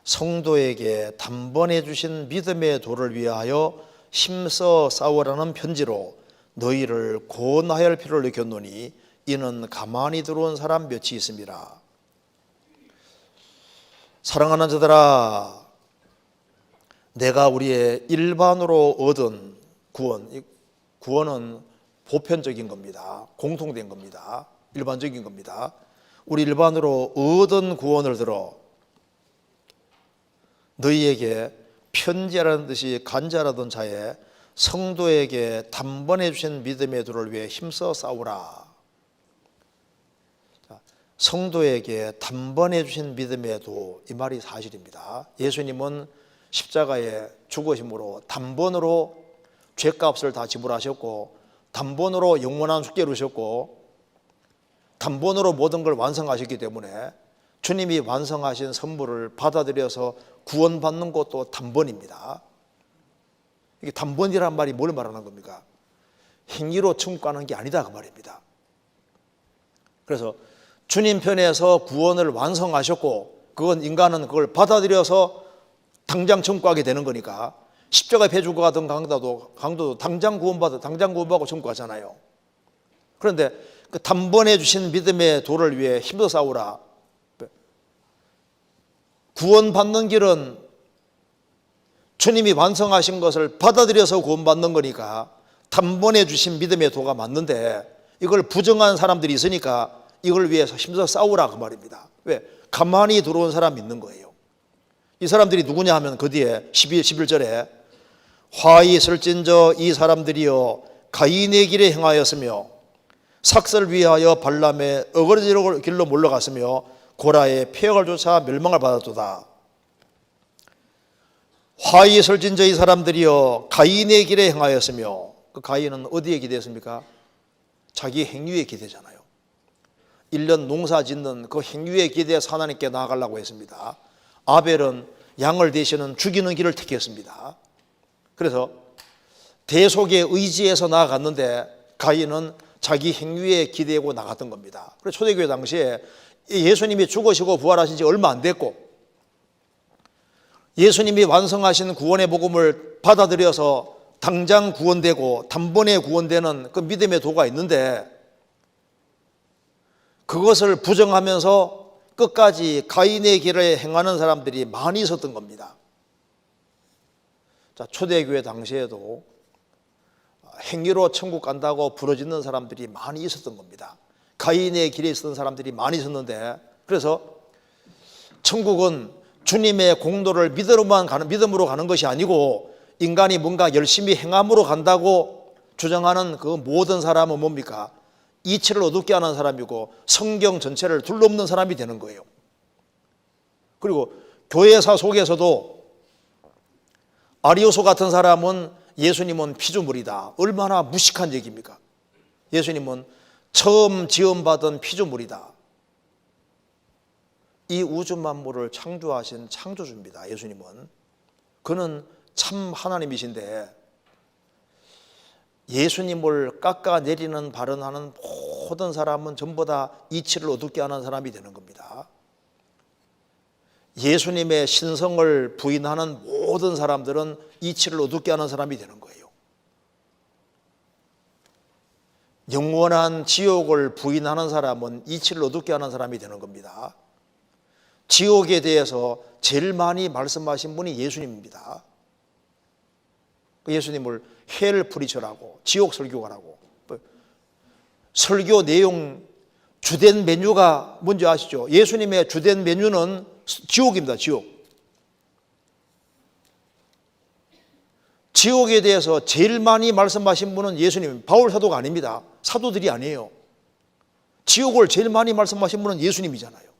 성도에게 단번에 주신 믿음의 도를 위하여 힘써 싸우라는 편지로 너희를 고온하여 할 필요를 느꼈노니 이는 가만히 들어온 사람 몇이 있음이라. 사랑하는 자들아, 내가 우리의 일반으로 얻은 구원, 구원은 보편적인 겁니다. 공통된 겁니다. 일반적인 겁니다. 우리 일반으로 얻은 구원을 들어 너희에게 편지하라는 듯이 간절하던 자에 성도에게 단번에 주신 믿음의 도를 위해 힘써 싸우라. 성도에게 단번에 주신 믿음의 도, 이 말이 사실입니다. 예수님은 십자가에 죽으심으로 단번으로 죄값을 다 지불하셨고, 단번으로 영원한 숙제를 주셨고, 단번으로 모든 걸 완성하셨기 때문에 주님이 완성하신 선물을 받아들여서 구원받는 것도 단번입니다. 이게 단번이란 말이 뭘 말하는 겁니까? 행위로 천국 가는 게 아니다, 그 말입니다. 그래서 주님 편에서 구원을 완성하셨고, 그건 인간은 그걸 받아들여서 당장 천국 가게 되는 거니까, 십자가에 배 주고 가던 강도도 당장 구원받고 천국 가잖아요. 그런데 그 단번에 주신 믿음의 도를 위해 힘써 싸우라. 구원받는 길은 주님이 완성하신 것을 받아들여서 구원받는 거니까 단번에 주신 믿음의 도가 맞는데, 이걸 부정한 사람들이 있으니까 이걸 위해서 힘써 싸우라, 그 말입니다. 왜? 가만히 들어온 사람이 있는 거예요. 이 사람들이 누구냐 하면 그 뒤에 11절에 화히 설진저 이 사람들이여 가인의 길에 행하였으며 삭설 위하여 발람의 어거지로 길로 몰러갔으며 고라의 폐역을 쫓아 멸망을 받았도다. 화히 설진저 이 사람들이여 가인의 길에 행하였으며, 그 가인은 어디에 기대했습니까? 자기 행위에 기대잖아요. 1년 농사 짓는 그 행위에 기대해서 하나님께 나아가려고 했습니다. 아벨은 양을 대신은 죽이는 길을 택했습니다. 그래서 대속의 의지에서 나아갔는데 가인은 자기 행위에 기대고 나갔던 겁니다. 그래서 초대교회 당시에 예수님이 죽으시고 부활하신 지 얼마 안 됐고, 예수님이 완성하신 구원의 복음을 받아들여서 당장 구원되고 단번에 구원되는 그 믿음의 도가 있는데, 그것을 부정하면서 끝까지 가인의 길을 행하는 사람들이 많이 있었던 겁니다. 자, 초대교회 당시에도 행위로 천국 간다고 부르짖는 사람들이 많이 있었던 겁니다. 가인의 길에 있었던 사람들이 많이 있었는데, 그래서 천국은 주님의 공로를 믿음으로 가는 것이 아니고 인간이 뭔가 열심히 행함으로 간다고 주장하는 그 모든 사람은 뭡니까? 이치를 어둡게 하는 사람이고 성경 전체를 둘러엎는 사람이 되는 거예요. 그리고 교회사 속에서도 아리오소 같은 사람은 예수님은 피조물이다. 얼마나 무식한 얘기입니까? 예수님은 처음 지음받은 피조물이다. 이 우주 만물을 창조하신 창조주입니다. 예수님은. 그는 참 하나님이신데 예수님을 깎아내리는 발언하는 모든 사람은 전부 다 이치를 어둡게 하는 사람이 되는 겁니다. 예수님의 신성을 부인하는 모든 사람들은 이치를 어둡게 하는 사람이 되는 거예요. 영원한 지옥을 부인하는 사람은 이치를 어둡게 하는 사람이 되는 겁니다. 지옥에 대해서 제일 많이 말씀하신 분이 예수님입니다. 예수님을 헬 프리처라고, 지옥 설교가라고. 설교 내용 주된 메뉴가 뭔지 아시죠? 예수님의 주된 메뉴는 지옥입니다. 지옥. 지옥에 대해서 제일 많이 말씀하신 분은 예수님, 바울 사도가 아닙니다. 사도들이 아니에요. 지옥을 제일 많이 말씀하신 분은 예수님이잖아요.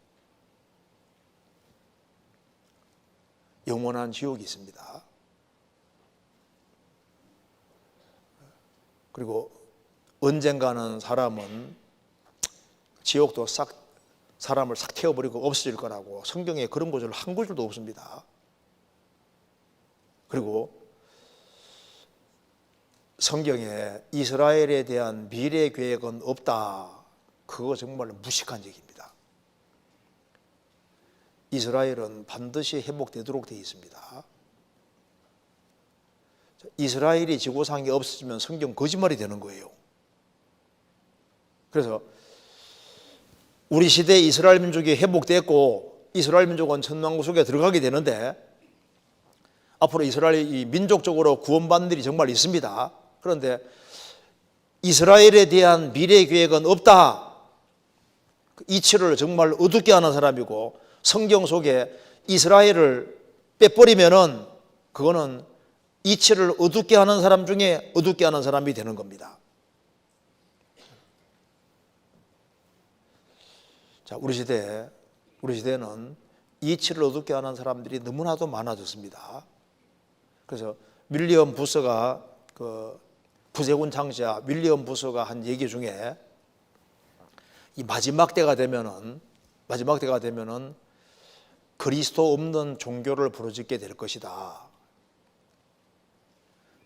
영원한 지옥이 있습니다. 그리고 언젠가는 사람은 지옥도 사람을 싹 태워버리고 없어질 거라고, 성경에 그런 구절 한 구절도 없습니다. 그리고 성경에 이스라엘에 대한 미래 계획은 없다. 그거 정말 무식한 얘기입니다. 이스라엘은 반드시 회복되도록 되어 있습니다. 이스라엘이 지구상에 없어지면 성경 거짓말이 되는 거예요. 그래서 우리 시대에 이스라엘 민족이 회복됐고 이스라엘 민족은 천왕국 속에 들어가게 되는데 앞으로 이스라엘이 민족적으로 구원받는 일이 정말 있습니다. 그런데 이스라엘에 대한 미래 계획은 없다. 이치를 정말 어둡게 하는 사람이고 성경 속에 이스라엘을 빼버리면은 그거는 이치를 어둡게 하는 사람 중에 어둡게 하는 사람이 되는 겁니다. 자, 우리 시대에는 이치를 어둡게 하는 사람들이 너무나도 많아졌습니다. 그래서 윌리엄 부서가 부세군 장자 윌리엄 부서가 한 얘기 중에 이 마지막 때가 되면은 그리스도 없는 종교를 부르짖게 될 것이다.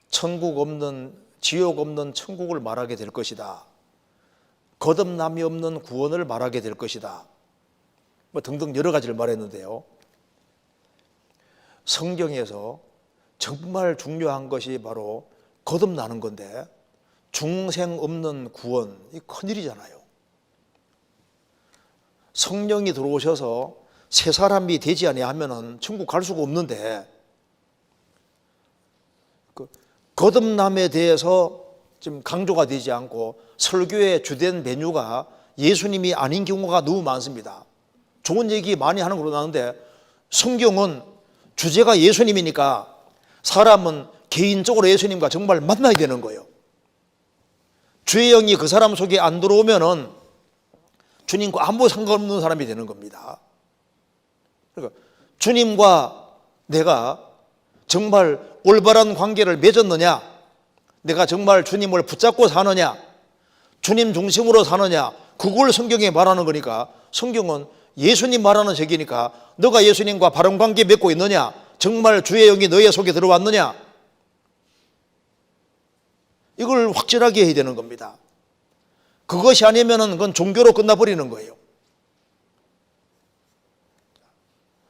천국 없는, 지옥 없는 천국을 말하게 될 것이다. 거듭남이 없는 구원을 말하게 될 것이다. 뭐 등등 여러 가지를 말했는데요. 성경에서 정말 중요한 것이 바로 거듭나는 건데 중생 없는 구원, 이 큰일이잖아요. 성령이 들어오셔서 새 사람이 되지 아니하면은 천국 갈 수가 없는데 거듭남에 대해서 지금 강조가 되지 않고 설교의 주된 메뉴가 예수님이 아닌 경우가 너무 많습니다. 좋은 얘기 많이 하는 걸로 나오는데 성경은 주제가 예수님이니까 사람은 개인적으로 예수님과 정말 만나야 되는 거예요. 주의 영이 그 사람 속에 안 들어오면은 주님과 아무 상관없는 사람이 되는 겁니다. 그러니까 주님과 내가 정말 올바른 관계를 맺었느냐, 내가 정말 주님을 붙잡고 사느냐, 주님 중심으로 사느냐, 그걸 성경에 말하는 거니까 성경은 예수님 말하는 책이니까 너가 예수님과 바른 관계 맺고 있느냐, 정말 주의 영이 너의 속에 들어왔느냐, 이걸 확실하게 해야 되는 겁니다. 그것이 아니면은 그건 종교로 끝나버리는 거예요.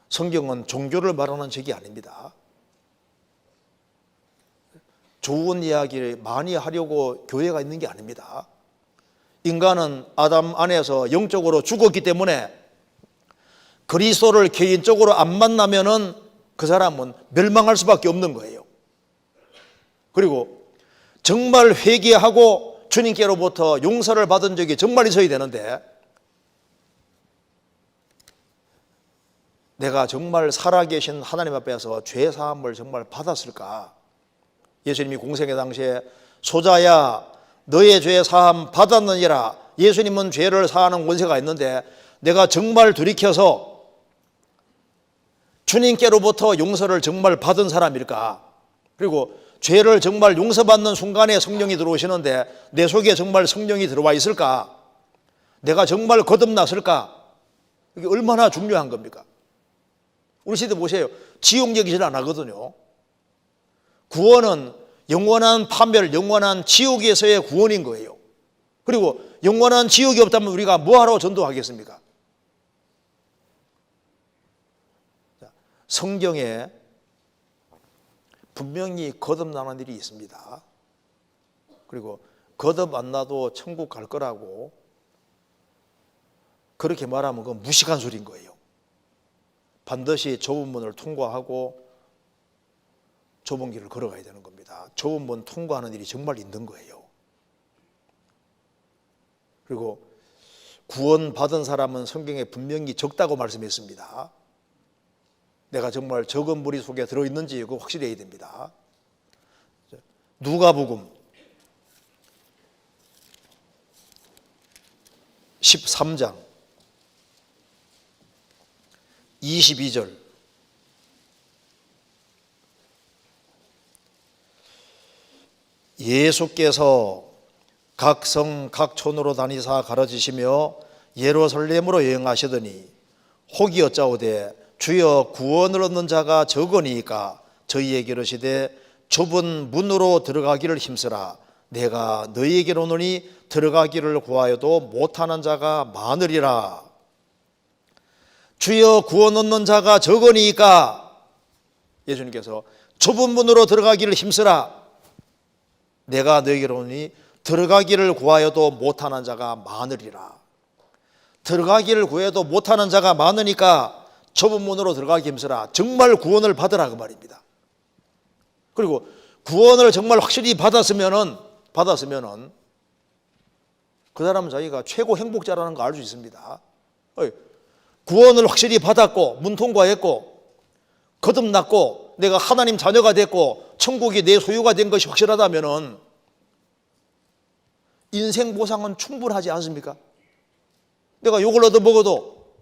성경은 종교를 말하는 책이 아닙니다. 좋은 이야기를 많이 하려고 교회가 있는 게 아닙니다. 인간은 아담 안에서 영적으로 죽었기 때문에 그리스도를 개인적으로 안 만나면은 그 사람은 멸망할 수밖에 없는 거예요. 그리고 정말 회개하고 주님께로부터 용서를 받은 적이 정말 있어야 되는데 내가 정말 살아계신 하나님 앞에서 죄사함을 정말 받았을까? 예수님이 공생의 당시에 소자야 너의 죄 사함 받았느니라. 예수님은 죄를 사하는 권세가 있는데 내가 정말 돌이켜서 주님께로부터 용서를 정말 받은 사람일까? 그리고 죄를 정말 용서받는 순간에 성령이 들어오시는데 내 속에 정말 성령이 들어와 있을까? 내가 정말 거듭났을까? 이게 얼마나 중요한 겁니까? 우리 시대 보세요. 지옥 얘기 잘 안 하거든요. 구원은 영원한 판별, 영원한 지옥에서의 구원인 거예요. 그리고 영원한 지옥이 없다면 우리가 뭐하러 전도하겠습니까? 성경에 분명히 거듭나는 일이 있습니다. 그리고 거듭 안 나도 천국 갈 거라고 그렇게 말하면 그건 무식한 소리인 거예요. 반드시 좁은 문을 통과하고 좁은 길을 걸어가야 되는 겁니다. 좁은 문 통과하는 일이 정말 있는 거예요. 그리고 구원받은 사람은 성경에 분명히 적다고 말씀했습니다. 내가 정말 적은 무리 속에 들어있는지 그거 확실해야 됩니다. 누가복음 13장 22절 예수께서 각 성 각 촌으로 다니사 가르치시며 예루살렘으로 여행하시더니 혹이 어짜오되 주여 구원을 얻는 자가 적으니까 저희에게 이르시되 좁은 문으로 들어가기를 힘쓰라. 내가 너희에게로 오노니 들어가기를 구하여도 못하는 자가 많으리라. 주여 구원 얻는 자가 적으니까 예수님께서 좁은 문으로 들어가기를 힘쓰라. 내가 너희에게로 오니 들어가기를 구하여도 못하는 자가 많으리라. 들어가기를 구해도 못하는 자가 많으니까 좁은 문으로 들어가기 힘쓰라. 정말 구원을 받으라 그 말입니다. 그리고 구원을 정말 확실히 받았으면은 그 사람은 자기가 최고 행복자라는 거 알 수 있습니다. 구원을 확실히 받았고 문 통과했고 거듭났고 내가 하나님 자녀가 됐고 천국이 내 소유가 된 것이 확실하다면은 인생 보상은 충분하지 않습니까? 내가 욕을 얻어 먹어도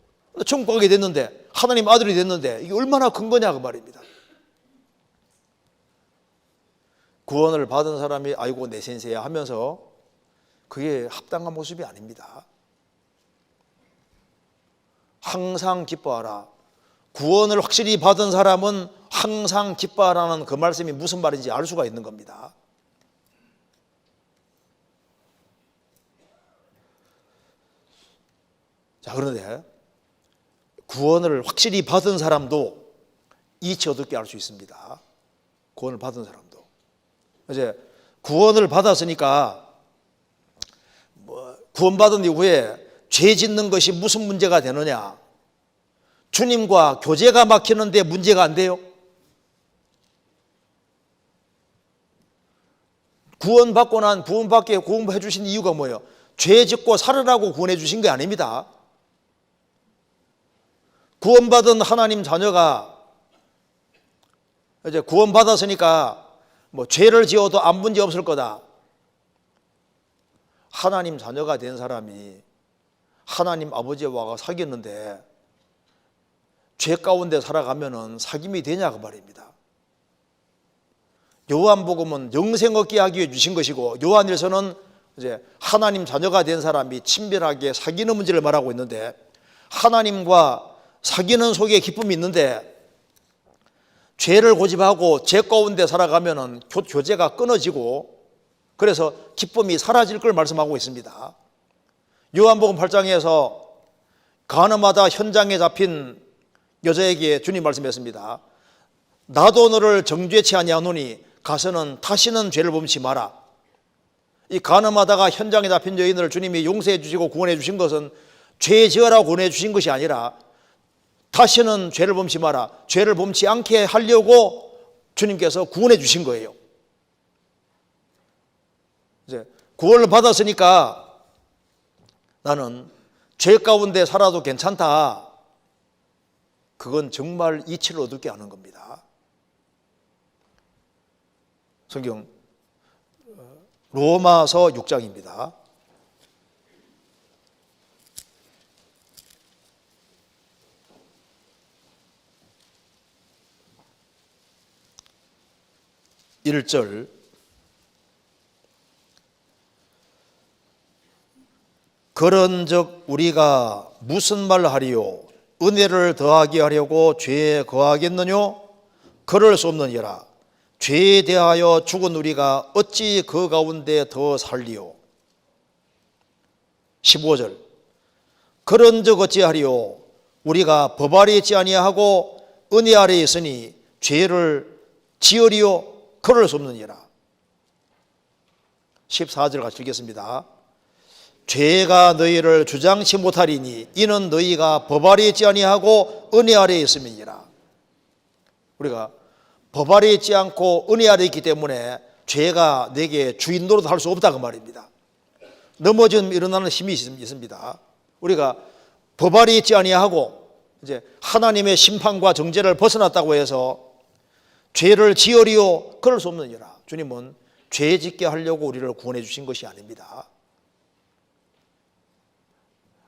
천국 가게 됐는데 하나님 아들이 됐는데 이게 얼마나 큰 거냐 그 말입니다. 구원을 받은 사람이 아이고 내 센세야 하면서 그게 합당한 모습이 아닙니다. 항상 기뻐하라. 구원을 확실히 받은 사람은 항상 기뻐하라는 그 말씀이 무슨 말인지 알 수가 있는 겁니다. 자, 그런데 구원을 확실히 받은 사람도 이치 어둡게 알 수 있습니다. 구원을 받은 사람도. 이제 구원을 받았으니까 구원받은 이후에 죄 짓는 것이 무슨 문제가 되느냐? 주님과 교제가 막히는데 문제가 안 돼요? 구원받고 난 구원받게 구원해 주신 이유가 뭐예요? 죄 짓고 살으라고 구원해 주신 게 아닙니다. 구원받은 하나님 자녀가 이제 구원받았으니까 죄를 지어도 아무 문제 없을 거다. 하나님 자녀가 된 사람이 하나님 아버지와 사귀었는데 죄 가운데 살아가면은 사귐이 되냐 그 말입니다. 요한복음은 영생 얻게 하기 위해 주신 것이고 요한일서는 이제 하나님 자녀가 된 사람이 친밀하게 사귀는 문제를 말하고 있는데 하나님과 사귀는 속에 기쁨이 있는데 죄를 고집하고 죄 가운데 살아가면은 교제가 끊어지고 그래서 기쁨이 사라질 걸 말씀하고 있습니다. 요한복음 8장에서 가늠하다 현장에 잡힌 여자에게 주님 말씀했습니다. 나도 너를 정죄치 아니하노니 가서는 다시는 죄를 범치 마라. 이 가늠하다가 현장에 잡힌 여인을 주님이 용서해 주시고 구원해 주신 것은 죄 지으라고 구원해 주신 것이 아니라 다시는 죄를 범치 마라. 죄를 범치 않게 하려고 주님께서 구원해 주신 거예요. 이제 구원을 받았으니까 나는 죄 가운데 살아도 괜찮다. 그건 정말 이치를 얻게 하는 겁니다. 성경 로마서 6장입니다. 1절 그런즉 우리가 무슨 말 하리요? 은혜를 더하게 하려고 죄에 거하겠느뇨? 그럴 수 없느니라. 죄에 대하여 죽은 우리가 어찌 그 가운데 더 살리요. 15절 그런즉 어찌하리요. 우리가 법 아래에 있지 아니하고 은혜 아래에 있으니 죄를 지으리요. 그럴 수 없느니라. 14절 같이 읽겠습니다. 죄가 너희를 주장치 못하리니 이는 너희가 법 아래에 있지 아니하고 은혜 아래에 있음이니라. 우리가 법 아래에 있지 않고 은혜 아래에 있기 때문에 죄가 내게 주인 노릇할 수 없다 그 말입니다. 넘어지면 일어나는 힘이 있습니다. 우리가 법 아래에 있지 아니하고 이제 하나님의 심판과 정죄를 벗어났다고 해서 죄를 지으리요. 그럴 수 없느니라. 주님은 죄 짓게 하려고 우리를 구원해 주신 것이 아닙니다.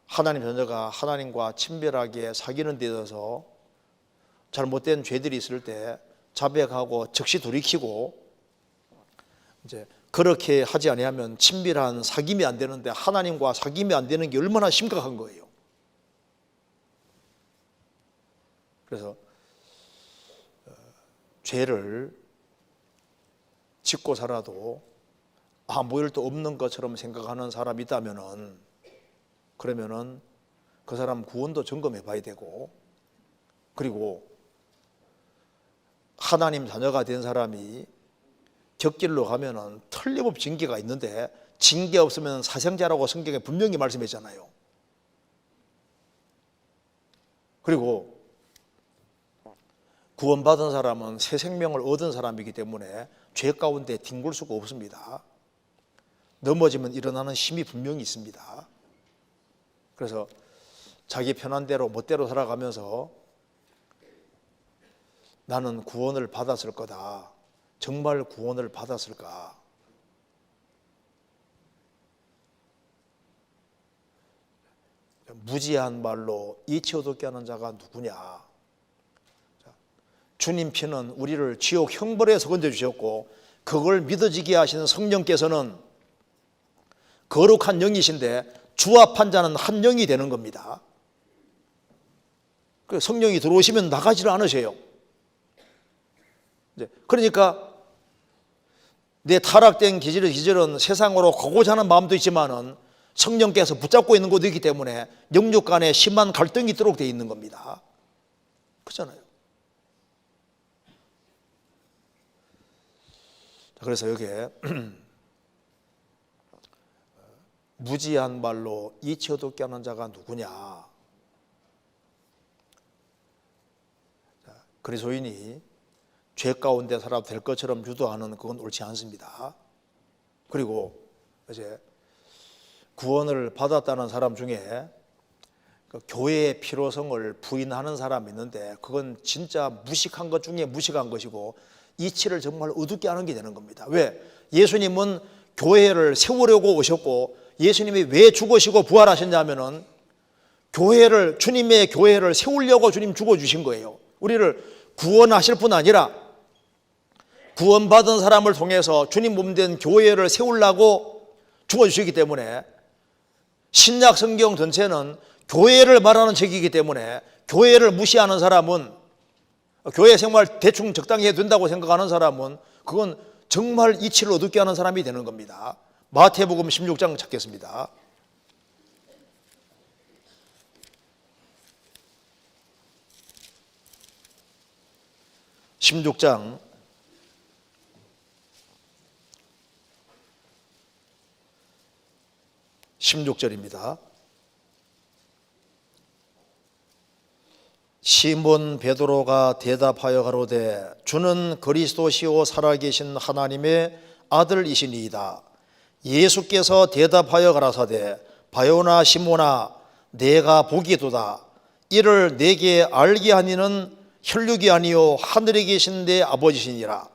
하나님 자녀가 하나님과 친별하게 사귀는 데 있어서 잘못된 죄들이 있을 때 자백하고 즉시 돌이키고 이제 그렇게 하지 아니하면 친밀한 사귐이 안 되는데 하나님과 사귐이 안 되는 게 얼마나 심각한 거예요. 그래서 죄를 짓고 살아도 아무 일도 없는 것처럼 생각하는 사람이 있다면은 그러면은 그 사람 구원도 점검해 봐야 되고, 그리고 하나님 자녀가 된 사람이 곁길로 가면은 틀림없이 징계가 있는데 징계 없으면 사생자라고 성경에 분명히 말씀했잖아요. 그리고 구원받은 사람은 새 생명을 얻은 사람이기 때문에 죄 가운데 뒹굴 수가 없습니다. 넘어지면 일어나는 힘이 분명히 있습니다. 그래서 자기 편한 대로 멋대로 살아가면서 나는 구원을 받았을 거다. 정말 구원을 받았을까? 무지한 말로 이치 어둡게 하는 자가 누구냐? 주님 피는 우리를 지옥 형벌에서 건져주셨고 그걸 믿어지게 하시는 성령께서는 거룩한 영이신데 주합한 자는 한 영이 되는 겁니다. 성령이 들어오시면 나가지를 않으세요. 그러니까 내 타락된 기질은 세상으로 가고자 하는 마음도 있지만은 성령께서 붙잡고 있는 곳도 있기 때문에 영육 간에 심한 갈등이 있도록 되어 있는 겁니다. 그렇잖아요. 그래서 여기에 무지한 말로 이치 어둡게 하는 자가 누구냐? 그리스도인이 죄 가운데 살아도 될 것처럼 유도하는 그건 옳지 않습니다. 그리고 이제 구원을 받았다는 사람 중에 그 교회의 필요성을 부인하는 사람이 있는데 그건 진짜 무식한 것 중에 무식한 것이고 이치를 정말 어둡게 하는 게 되는 겁니다. 왜? 예수님은 교회를 세우려고 오셨고 예수님이 왜 죽으시고 부활하셨냐면은 주님의 교회를 세우려고 주님 죽어주신 거예요. 우리를 구원하실 뿐 아니라 구원받은 사람을 통해서 주님 몸된 교회를 세우려고 죽어주시기 때문에 신약 성경 전체는 교회를 말하는 책이기 때문에 교회를 무시하는 사람은, 교회 생활 대충 적당히 해도 된다고 생각하는 사람은 그건 정말 이치를 어둡게 하는 사람이 되는 겁니다. 마태복음 16장 찾겠습니다. (16장) 16절입니다. 시몬 베드로가 대답하여 가로되 주는 그리스도시요 살아계신 하나님의 아들이시니이다. 예수께서 대답하여 가라사대 바요나 시몬아 내가 보기도다. 이를 내게 알게 하니는 혈육이 아니요 하늘에 계신 내 아버지시니라.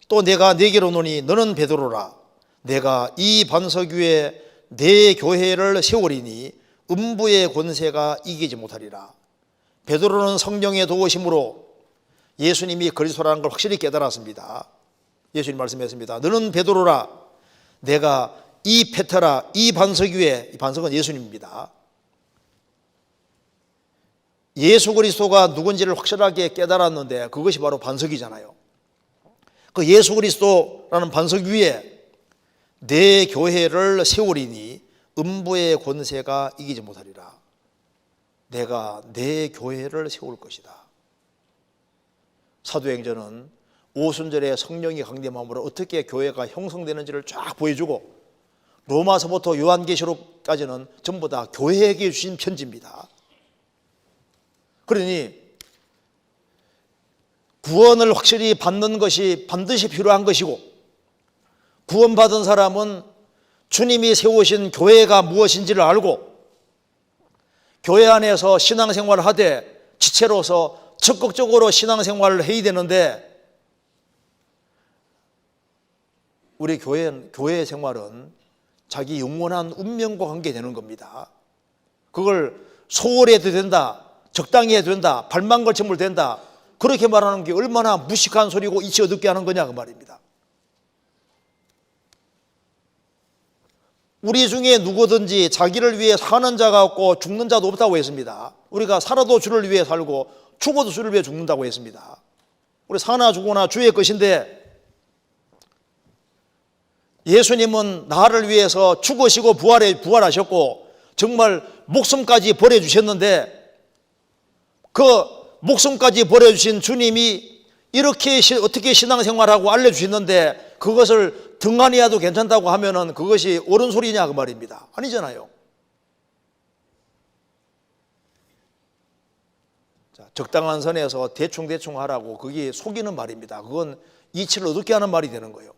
또 내가 네게로 오노니 너는 베드로라. 내가 이 반석 위에 내 교회를 세우리니 음부의 권세가 이기지 못하리라. 베드로는 성령의 도우심으로 예수님이 그리스도라는 걸 확실히 깨달았습니다. 예수님 말씀했습니다. 너는 베드로라. 내가 이 페트라, 이 반석 위에, 이 반석은 예수님입니다. 예수 그리스도가 누군지를 확실하게 깨달았는데 그것이 바로 반석이잖아요. 그 예수 그리스도라는 반석 위에 내 교회를 세우리니 음부의 권세가 이기지 못하리라. 내가 내 교회를 세울 것이다. 사도행전은 오순절에 성령이 강림함으로 어떻게 교회가 형성되는지를 쫙 보여주고, 로마서부터 요한계시록까지는 전부 다 교회에게 주신 편지입니다. 그러니 구원을 확실히 받는 것이 반드시 필요한 것이고, 구원받은 사람은 주님이 세우신 교회가 무엇인지를 알고 교회 안에서 신앙생활을 하되 지체로서 적극적으로 신앙생활을 해야 되는데, 우리 교회 생활은 자기 영원한 운명과 관계되는 겁니다. 그걸 소홀히 해도 된다, 적당히 해도 된다, 발만 걸치면 된다, 그렇게 말하는 게 얼마나 무식한 소리고 이치 어둡게 하는 거냐 그 말입니다. 우리 중에 누구든지 자기를 위해 사는 자가 없고 죽는 자도 없다고 했습니다. 우리가 살아도 주를 위해 살고 죽어도 주를 위해 죽는다고 했습니다. 우리 사나 죽거나 주의 것인데, 예수님은 나를 위해서 죽으시고 부활하셨고 정말 목숨까지 버려주셨는데, 그 목숨까지 버려주신 주님이 이렇게 어떻게 신앙생활하고 알려주셨는데 그것을 등한히라도 괜찮다고 하면은 그것이 옳은 소리냐 그 말입니다. 아니잖아요. 자, 적당한 선에서 대충 하라고, 그게 속이는 말입니다. 그건 이치를 어둡게 하는 말이 되는 거예요.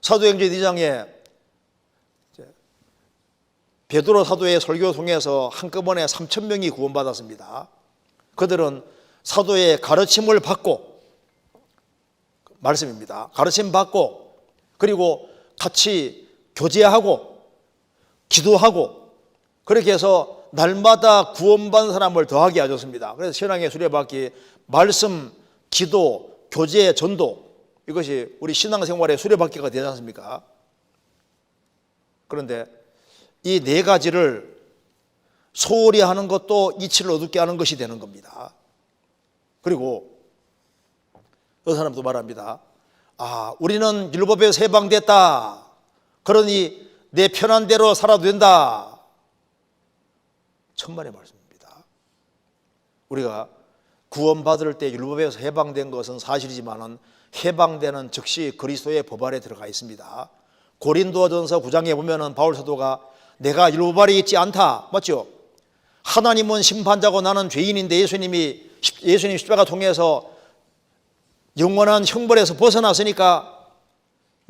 사도행전 2장에 베드로 사도의 설교 통해서 한꺼번에 3,000명이 구원받았습니다. 그들은 사도의 가르침을 받고, 말씀입니다, 가르침 받고, 그리고 같이 교제하고 기도하고, 그렇게 해서 날마다 구원받은 사람을 더하게 하셨습니다. 그래서 신앙의 수레바퀴, 말씀, 기도, 교제, 전도, 이것이 우리 신앙생활의 수레바퀴가 되지 않습니까? 그런데 이 네 가지를 소홀히 하는 것도 이치를 어둡게 하는 것이 되는 겁니다. 그리고 어떤 사람도 말합니다. 우리는 율법에서 해방됐다, 그러니 내 편한 대로 살아도 된다. 천만의 말씀입니다. 우리가 구원받을 때 율법에서 해방된 것은 사실이지만 해방되는 즉시 그리스도의 법 아래 들어가 있습니다. 고린도전서 9장에 보면은 바울 사도가 내가 율법 아래 있지 않다, 맞죠? 하나님은 심판자고 나는 죄인인데 예수님 십자가 통해서 영원한 형벌에서 벗어났으니까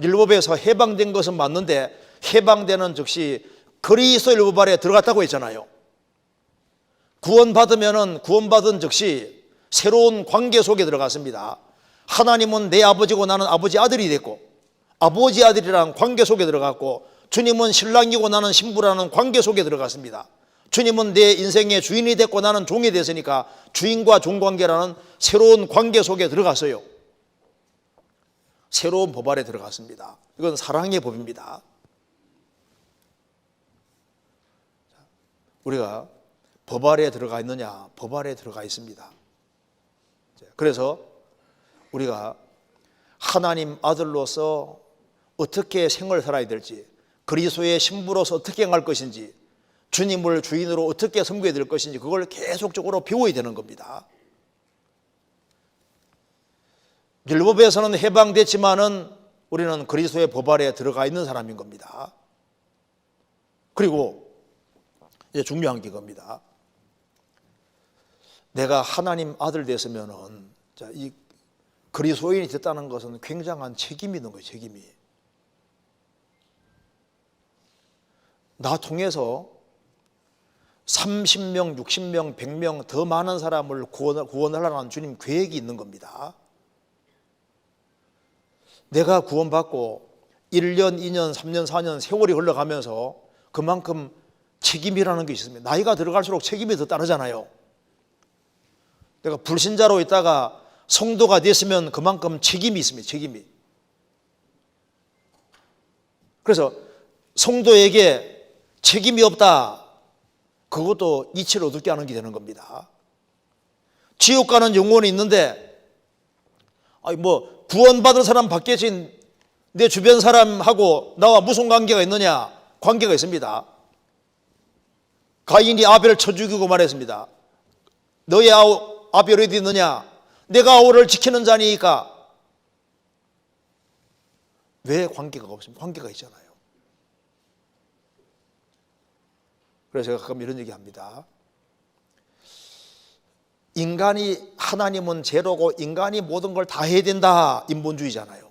율법에서 해방된 것은 맞는데, 해방되는 즉시 그리스도 율법 아래 들어갔다고 했잖아요. 구원받은 즉시 새로운 관계 속에 들어갔습니다. 하나님은 내 아버지고 나는 아버지 아들이 됐고, 아버지 아들이라는 관계 속에 들어갔고, 주님은 신랑이고 나는 신부라는 관계 속에 들어갔습니다. 주님은 내 인생의 주인이 됐고 나는 종이 됐으니까 주인과 종 관계라는 새로운 관계 속에 들어갔어요. 새로운 법 아래 들어갔습니다. 이건 사랑의 법입니다. 우리가 법 아래 들어가 있느냐? 법 아래 들어가 있습니다. 그래서 우리가 하나님 아들로서 어떻게 생을 살아야 될지, 그리스도의 신부로서 어떻게 행할 것인지, 주님을 주인으로 어떻게 섬겨야 될 것인지, 그걸 계속적으로 배워야 되는 겁니다. 율법에서는 해방됐지만은 우리는 그리스도의 법 아래에 들어가 있는 사람인 겁니다. 그리고 이제 중요한 게 겁니다. 내가 하나님 아들 됐으면은, 이 그리스도인이 됐다는 것은 굉장한 책임이 있는 거예요. 책임이. 나 통해서 30명, 60명, 100명 더 많은 사람을 구원하려는 주님 계획이 있는 겁니다. 내가 구원받고 1년, 2년, 3년, 4년 세월이 흘러가면서 그만큼 책임이라는 게 있습니다. 나이가 들어갈수록 책임이 더 따르잖아요. 내가 불신자로 있다가 성도가 됐으면 그만큼 책임이 있습니다. 책임이. 그래서 성도에게 책임이 없다, 그것도 이치를 어둡게 하는 게 되는 겁니다. 지옥 가는 영혼이 있는데 아니 뭐 구원받은 사람 밖에진 내 주변 사람하고 나와 무슨 관계가 있느냐? 관계가 있습니다. 가인이 아벨을 쳐 죽이고 말했습니다. 너의 아벨이 어디 있느냐? 내가 아우를 지키는 자니까. 왜 관계가 없습니까? 관계가 있잖아요. 그래서 제가 가끔 이런 얘기 합니다. 인간이, 하나님은 제로고 인간이 모든 걸 다 해야 된다, 인본주의잖아요.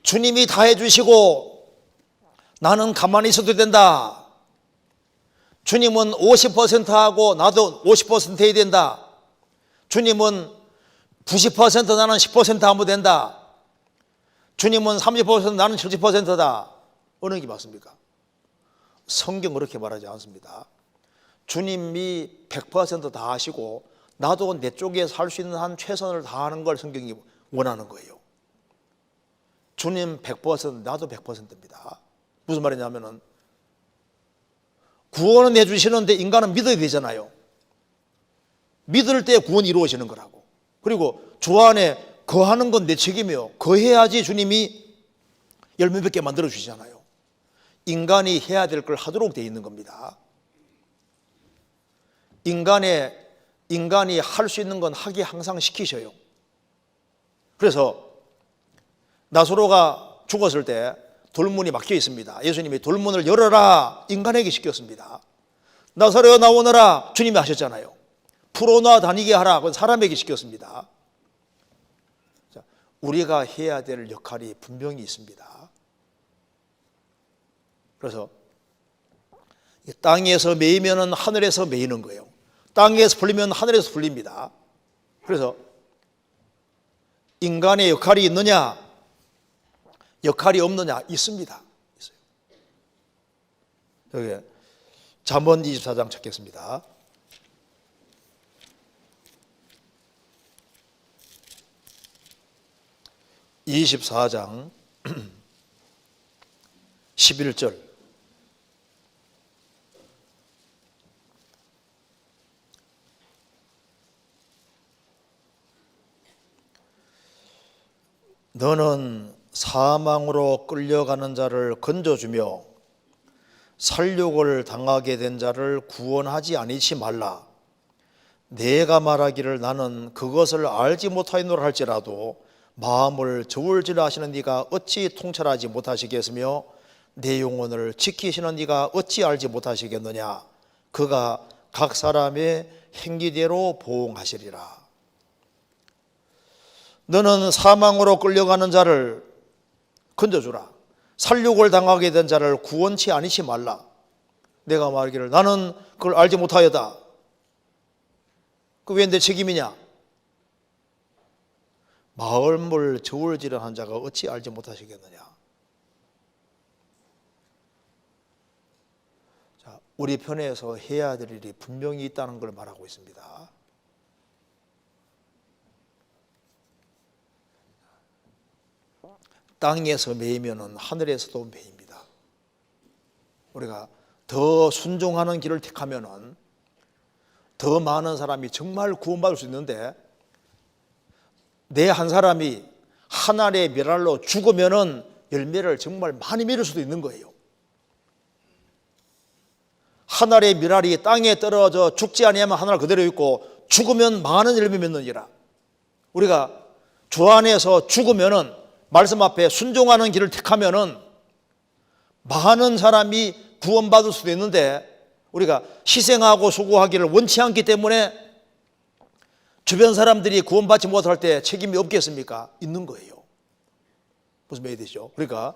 주님이 다 해주시고 나는 가만히 있어도 된다. 주님은 50% 하고 나도 50% 해야 된다. 주님은 90% 나는 10% 하면 된다. 주님은 30% 나는 70%다. 어느 게 맞습니까? 성경 그렇게 말하지 않습니다. 주님이 100% 다 하시고 나도 내 쪽에서 할 수 있는 한 최선을 다하는 걸 성경이 원하는 거예요. 주님 100% 나도 100%입니다. 무슨 말이냐면은 구원은 해주시는데 인간은 믿어야 되잖아요. 믿을 때 구원이 이루어지는 거라고. 그리고 주 안에 거하는 건 내 책임이요. 거해야지 주님이 열매 맺게 만들어 주시잖아요. 인간이 해야 될 걸 하도록 되어 있는 겁니다. 인간이 할 수 있는 건 하게 항상 시키셔요. 그래서 나사로가 죽었을 때 돌문이 막혀 있습니다. 예수님이 돌문을 열어라 인간에게 시켰습니다. 나사로야 나오너라 주님이 하셨잖아요. 풀어놔 다니게 하라 그건 사람에게 시켰습니다. 자, 우리가 해야 될 역할이 분명히 있습니다. 그래서 땅에서 매이면 하늘에서 매이는 거예요. 땅에서 풀리면 하늘에서 풀립니다. 그래서 인간의 역할이 있느냐, 역할이 없느냐 있습니다. 있어요. 여기 잠언 24장 찾겠습니다. (24장) 11절 너는 사망으로 끌려가는 자를 건져주며 살육을 당하게 된 자를 구원하지 아니치 말라. 내가 말하기를 나는 그것을 알지 못하노라 할지라도 마음을 저울질라 하시는 네가 어찌 통찰하지 못하시겠으며 내 영혼을 지키시는 네가 어찌 알지 못하시겠느냐. 그가 각 사람의 행위대로 보응하시리라. 너는 사망으로 끌려가는 자를 건져주라. 살육을 당하게 된 자를 구원치 아니치 말라. 내가 말하기를 나는 그걸 알지 못하였다. 그 왜 내 책임이냐? 마음을 저울질한 자가 어찌 알지 못하시겠느냐. 자, 우리 편에서 해야 될 일이 분명히 있다는 걸 말하고 있습니다. 땅에서 매이면 하늘에서도 매입니다. 우리가 더 순종하는 길을 택하면 더 많은 사람이 정말 구원받을 수 있는데 내 한 사람이 하늘의 미랄로 죽으면 열매를 정말 많이 맺을 수도 있는 거예요. 하늘의 미랄이 땅에 떨어져 죽지 아니하면 하늘 그대로 있고 죽으면 많은 열매 맺느니라. 우리가 주 안에서 죽으면 말씀 앞에 순종하는 길을 택하면은 많은 사람이 구원받을 수도 있는데 우리가 희생하고 수고하기를 원치 않기 때문에 주변 사람들이 구원받지 못할 때 책임이 없겠습니까? 있는 거예요. 무슨 말이 되죠? 그러니까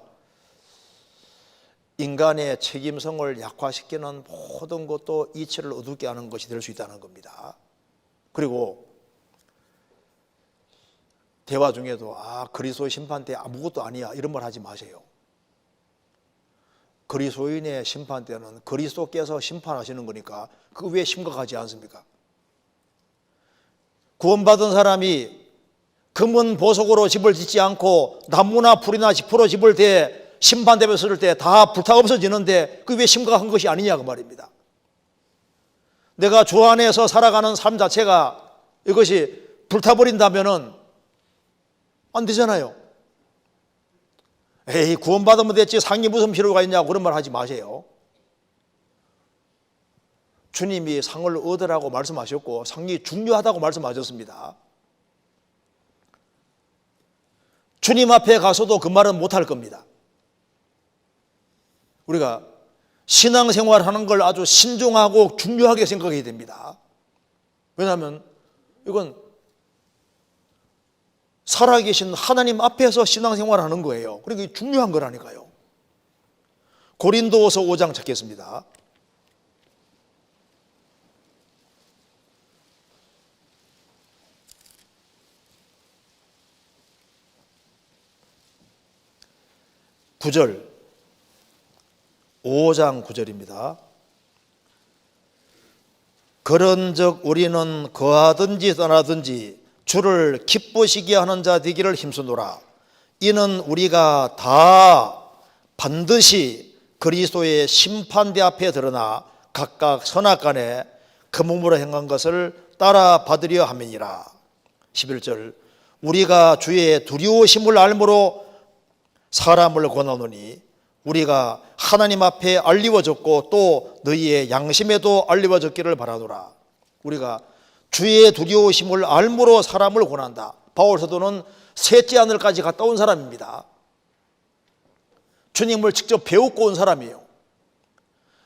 인간의 책임성을 약화시키는 모든 것도 이치를 어둡게 하는 것이 될 수 있다는 겁니다. 그리고 대화 중에도 그리스도 심판 때 아무것도 아니야 이런 말 하지 마세요. 그리스도인의 심판 때는 그리스도께서 심판하시는 거니까 그 왜 심각하지 않습니까? 구원받은 사람이 금은 보석으로 집을 짓지 않고 나무나 풀이나 지푸로 집을 때 심판대에 서를 때 다 불타 없어지는데 그게 왜 심각한 것이 아니냐 그 말입니다. 내가 주 안에서 살아가는 삶 자체가 이것이 불타버린다면은 안 되잖아요. 에이, 구원받으면 됐지 상이 무슨 필요가 있냐고 그런 말 하지 마세요. 주님이 상을 얻으라고 말씀하셨고 상이 중요하다고 말씀하셨습니다. 주님 앞에 가서도 그 말은 못할 겁니다. 우리가 신앙생활하는 걸 아주 신중하고 중요하게 생각해야 됩니다. 왜냐하면 이건 살아계신 하나님 앞에서 신앙생활하는 거예요. 그러니까 중요한 거라니까요. 고린도후서 5장 찾겠습니다. (9절) 5장 9절입니다. 그런즉 우리는 거하든지 떠나든지 주를 기쁘시게 하는 자 되기를 힘쓰노라. 이는 우리가 다 반드시 그리스도의 심판대 앞에 드러나 각각 선악간에 그 몸으로 행한 것을 따라 받으려 함이니라. 11절 우리가 주의 두려우심을 알므로 사람을 권하노니 우리가 하나님 앞에 알리워졌고 또 너희의 양심에도 알리워졌기를 바라노라. 우리가 주의 두려우심을 알므로 사람을 권한다. 바울 사도는 셋째 하늘까지 갔다 온 사람입니다. 주님을 직접 배우고 온 사람이에요.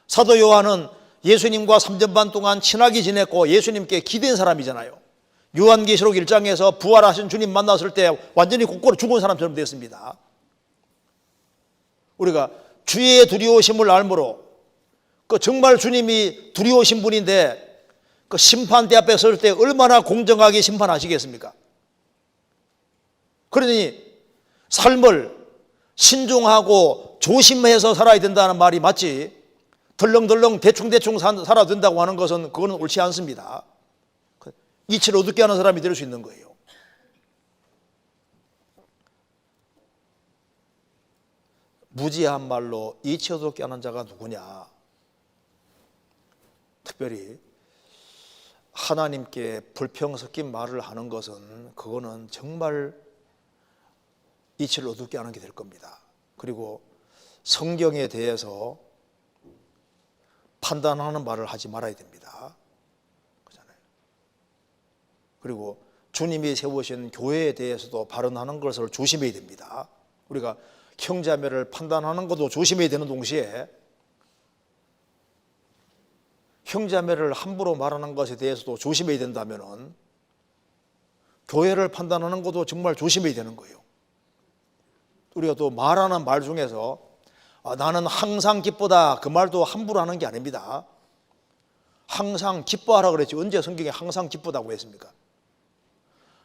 사도 요한은 예수님과 3년 반 동안 친하게 지냈고 예수님께 기댄 사람이잖아요. 요한계시록 1장에서 부활하신 주님 만났을 때 완전히 곧고로 죽은 사람처럼 됐습니다. 우리가 주의 두려우심을 알므로 그 정말 주님이 두려우신 분인데 그 심판대 앞에 설 때 얼마나 공정하게 심판하시겠습니까? 그러니 삶을 신중하고 조심해서 살아야 된다는 말이 맞지 덜렁덜렁 대충대충 살아야 된다고 하는 것은 그거는 옳지 않습니다. 이치를 어둡게 하는 사람이 될 수 있는 거예요. 무지한 말로 이치 어둡게 하는 자가 누구냐? 특별히 하나님께 불평 섞인 말을 하는 것은 그거는 정말 이치를 어둡게 하는 게 될 겁니다. 그리고 성경에 대해서 판단하는 말을 하지 말아야 됩니다. 그렇잖아요. 그리고 주님이 세우신 교회에 대해서도 발언하는 것을 조심해야 됩니다. 우리가 형제자매를 판단하는 것도 조심해야 되는 동시에 형제자매를 함부로 말하는 것에 대해서도 조심해야 된다면 교회를 판단하는 것도 정말 조심해야 되는 거예요. 우리가 또 말하는 말 중에서 나는 항상 기쁘다 그 말도 함부로 하는 게 아닙니다. 항상 기뻐하라 그랬지 언제 성경에 항상 기쁘다고 했습니까?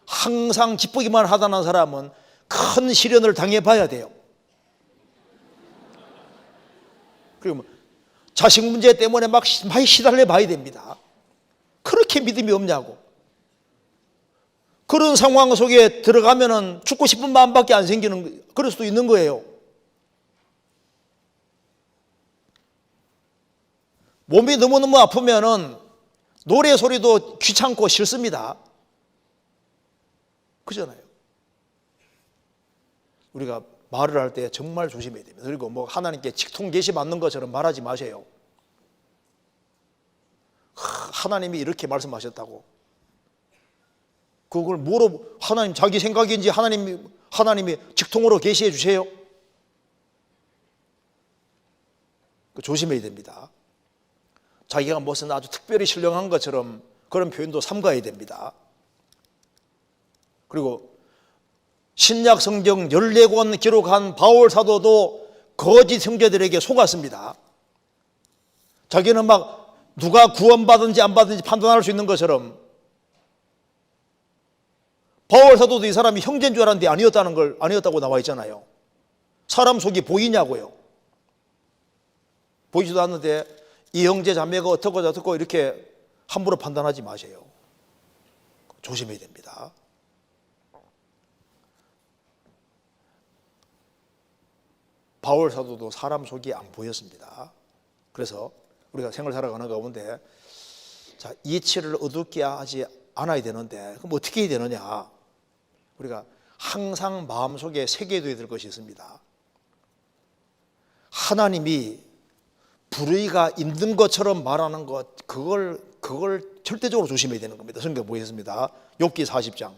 항상 기쁘기만 하다는 사람은 큰 시련을 당해봐야 돼요. 그리고 자식 문제 때문에 막 많이 시달려 봐야 됩니다. 그렇게 믿음이 없냐고. 그런 상황 속에 들어가면은 죽고 싶은 마음밖에 안 생기는, 그럴 수도 있는 거예요. 몸이 너무너무 아프면은 노래 소리도 귀찮고 싫습니다. 그잖아요. 우리가 말을 할 때 정말 조심해야 됩니다. 그리고 뭐 하나님께 직통 계시 맞는 것처럼 말하지 마세요. 하나님이 이렇게 말씀하셨다고. 그걸 뭐로 하나님 자기 생각인지 하나님이 직통으로 계시해 주세요. 조심해야 됩니다. 자기가 무슨 아주 특별히 신령한 것처럼 그런 표현도 삼가야 됩니다. 그리고 신약 성경 14권 기록한 바울 사도도 거짓 형제들에게 속았습니다. 자기는 막 누가 구원받은지 안 받은지 판단할 수 있는 것처럼 바울 사도도 이 사람이 형제인 줄 알았는데 아니었다고 나와 있잖아요. 사람 속이 보이냐고요. 보이지도 않는데 이 형제 자매가 어떻고 저떻고 이렇게 함부로 판단하지 마세요. 조심해야 됩니다. 바울 사도도 사람 속이 안 보였습니다. 그래서 우리가 생을 살아가는 가운데 이치를 어둡게 하지 안아야 되는데 그럼 어떻게 해야 되느냐? 우리가 항상 마음속에 새겨둬야 될 것이 있습니다. 하나님이 불의가 있는 것처럼 말하는 것, 그걸 절대적으로 조심해야 되는 겁니다. 성경 보겠습니다. 욥기 40장.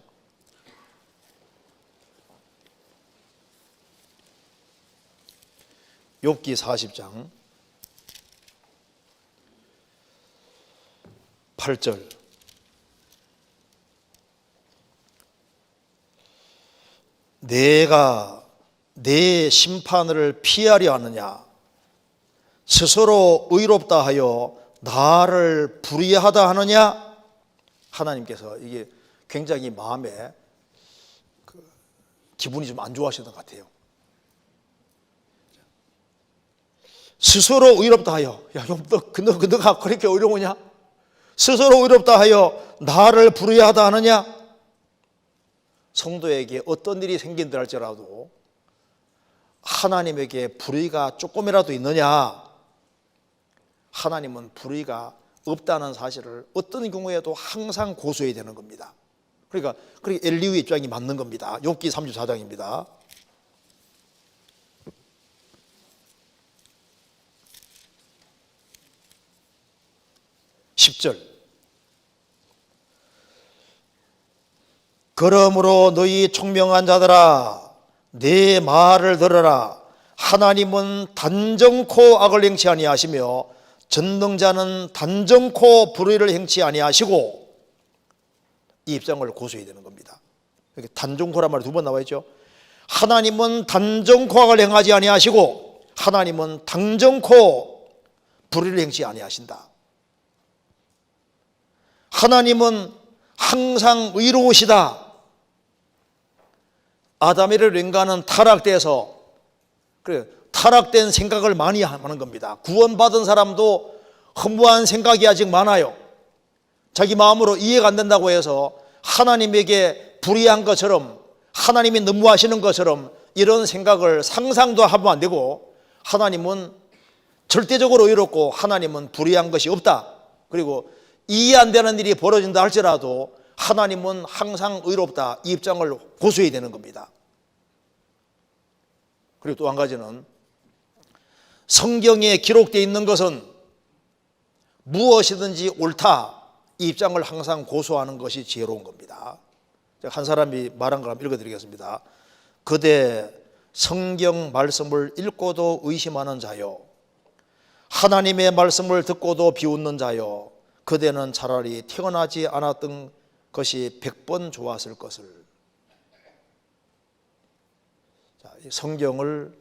욥기 40장 8절. 내가 내 심판을 피하려 하느냐? 스스로 의롭다 하여 나를 불의하다 하느냐? 하나님께서 이게 굉장히 마음에 기분이 좀 안 좋아하시는 것 같아요. 스스로 의롭다 하여, 야, 너가 그렇게 어려우냐? 스스로 의롭다 하여 나를 불의하다 하느냐? 성도에게 어떤 일이 생긴다 할지라도 하나님에게 불의가 조금이라도 있느냐? 하나님은 불의가 없다는 사실을 어떤 경우에도 항상 고수해야 되는 겁니다. 그러니까 엘리후의 입장이 맞는 겁니다. 욥기 34장입니다. 10절. 그러므로 너희 총명한 자들아 내 말을 들으라. 하나님은 단정코 악을 행치 아니하시며 전능자는 단정코 불의를 행치 아니하시고, 이 입장을 고수해야 되는 겁니다. 이렇게 단정코란 말이 두 번 나와 있죠. 하나님은 단정코 악을 행하지 아니하시고 하나님은 단정코 불의를 행치 아니하신다. 하나님은 항상 의로우시다. 아담이를 인간은 타락돼서 타락된 생각을 많이 하는 겁니다. 구원받은 사람도 허무한 생각이 아직 많아요. 자기 마음으로 이해가 안 된다고 해서 하나님에게 불의한 것처럼, 하나님이 너무하시는 것처럼 이런 생각을 상상도 하면 안 되고, 하나님은 절대적으로 의롭고 하나님은 불의한 것이 없다. 그리고 이해 안 되는 일이 벌어진다 할지라도 하나님은 항상 의롭다. 이 입장을 고수해야 되는 겁니다. 그리고 또 한 가지는, 성경에 기록되어 있는 것은 무엇이든지 옳다. 이 입장을 항상 고수하는 것이 지혜로운 겁니다. 한 사람이 말한 걸 한번 읽어드리겠습니다. 그대 성경 말씀을 읽고도 의심하는 자요, 하나님의 말씀을 듣고도 비웃는 자요, 그대는 차라리 태어나지 않았던 것이 100번 좋았을 것을. 성경을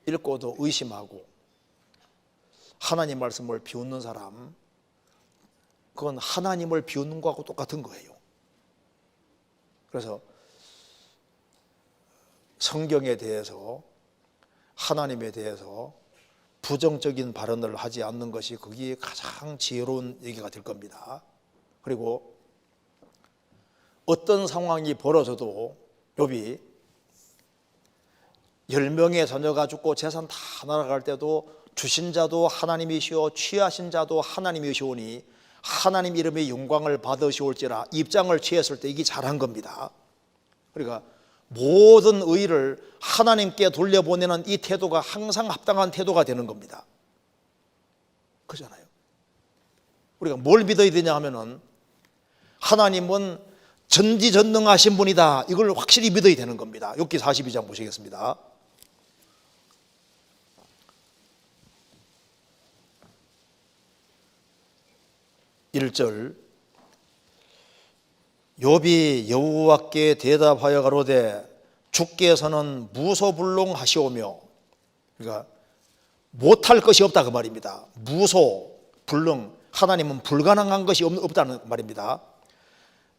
읽고도 의심하고 하나님 말씀을 비웃는 사람, 그건 하나님을 비웃는 거하고 똑같은 거예요. 그래서 성경에 대해서, 하나님에 대해서 부정적인 발언을 하지 않는 것이 그게 가장 지혜로운 얘기가 될 겁니다. 그리고 어떤 상황이 벌어져도, 욥이 10명의 자녀가 죽고 재산 다 날아갈 때도 주신 자도 하나님이시오 취하신 자도 하나님이시오니 하나님 이름의 영광을 받으시올지라, 입장을 취했을 때 이게 잘한 겁니다. 그러니까 모든 의를 하나님께 돌려보내는 이 태도가 항상 합당한 태도가 되는 겁니다. 그렇잖아요. 우리가 뭘 믿어야 되냐 하면은, 하나님은 전지전능하신 분이다. 이걸 확실히 믿어야 되는 겁니다. 욥기 42장 보시겠습니다. 1절. 욥이 여호와께 대답하여 가로되 주께서는 무소불능하시오며, 그러니까 못할 것이 없다 그 말입니다. 무소, 불능, 하나님은 불가능한 것이 없다는 말입니다.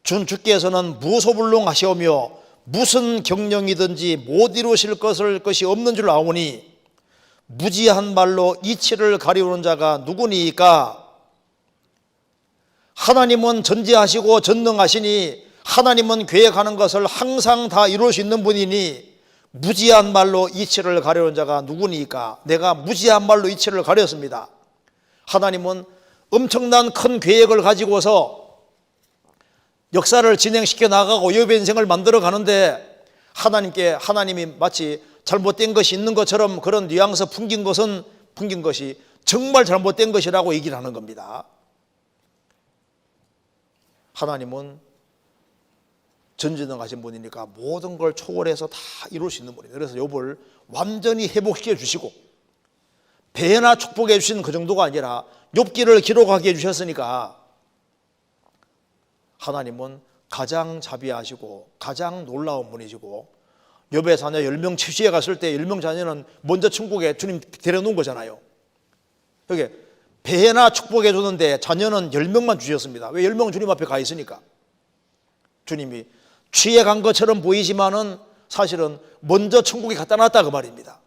주께서는 무소불능하시오며 무슨 경영이든지 못 이루실 것이 없는 줄 아오니 무지한 말로 이치를 가리우는 자가 누구니까? 하나님은 전지하시고 전능하시니 하나님은 계획하는 것을 항상 다 이룰 수 있는 분이니 무지한 말로 이치를 가려는 자가 누구니까? 내가 무지한 말로 이치를 가렸습니다. 하나님은 엄청난 큰 계획을 가지고서 역사를 진행시켜 나가고 욥의 인생을 만들어 가는데 하나님이 마치 잘못된 것이 있는 것처럼 그런 뉘앙스 풍긴 것이 정말 잘못된 것이라고 얘기를 하는 겁니다. 하나님은 전지능하신 분이니까 모든 걸 초월해서 다 이룰 수 있는 분이에요. 그래서 욥을 완전히 회복시켜 주시고 배나 축복해 주신 그 정도가 아니라 욥기를 기록하게 해주셨으니까 하나님은 가장 자비하시고 가장 놀라운 분이시고 욥의 자녀 10명 취시해 갔을 때 10명 자녀는 먼저 천국에 주님 데려놓은 거잖아요. 여기 배나 축복해 주는데 자녀는 10명만 주셨습니다. 왜 10명은 주님 앞에 가 있으니까. 주님이 취해 간 것처럼 보이지만은 사실은 먼저 천국에 갖다 놨다 그 말입니다.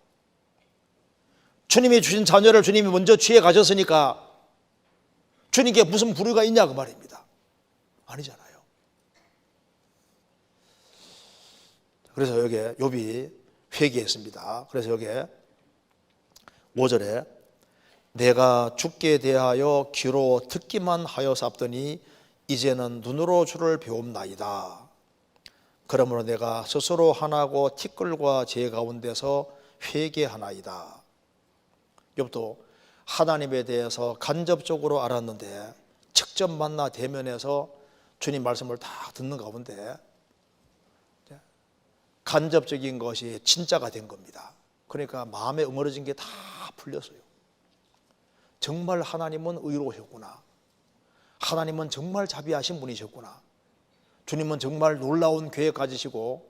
주님이 주신 자녀를 주님이 먼저 취해 가셨으니까 주님께 무슨 불의가 있냐 그 말입니다. 아니잖아요. 그래서 여기 욥이 회개했습니다. 그래서 여기 5절에 내가 죽게 대하여 귀로 듣기만 하여사옵더니 이제는 눈으로 주를 배움나이다. 그러므로 내가 스스로 화나고 티끌과 제 가운데서 회개하나이다. 욥도 하나님에 대해서 간접적으로 알았는데 직접 만나 대면해서 주님 말씀을 다 듣는 가운데 간접적인 것이 진짜가 된 겁니다. 그러니까 마음에 응어려진 게 다 풀렸어요. 정말 하나님은 의로우셨구나. 하나님은 정말 자비하신 분이셨구나. 주님은 정말 놀라운 계획 가지시고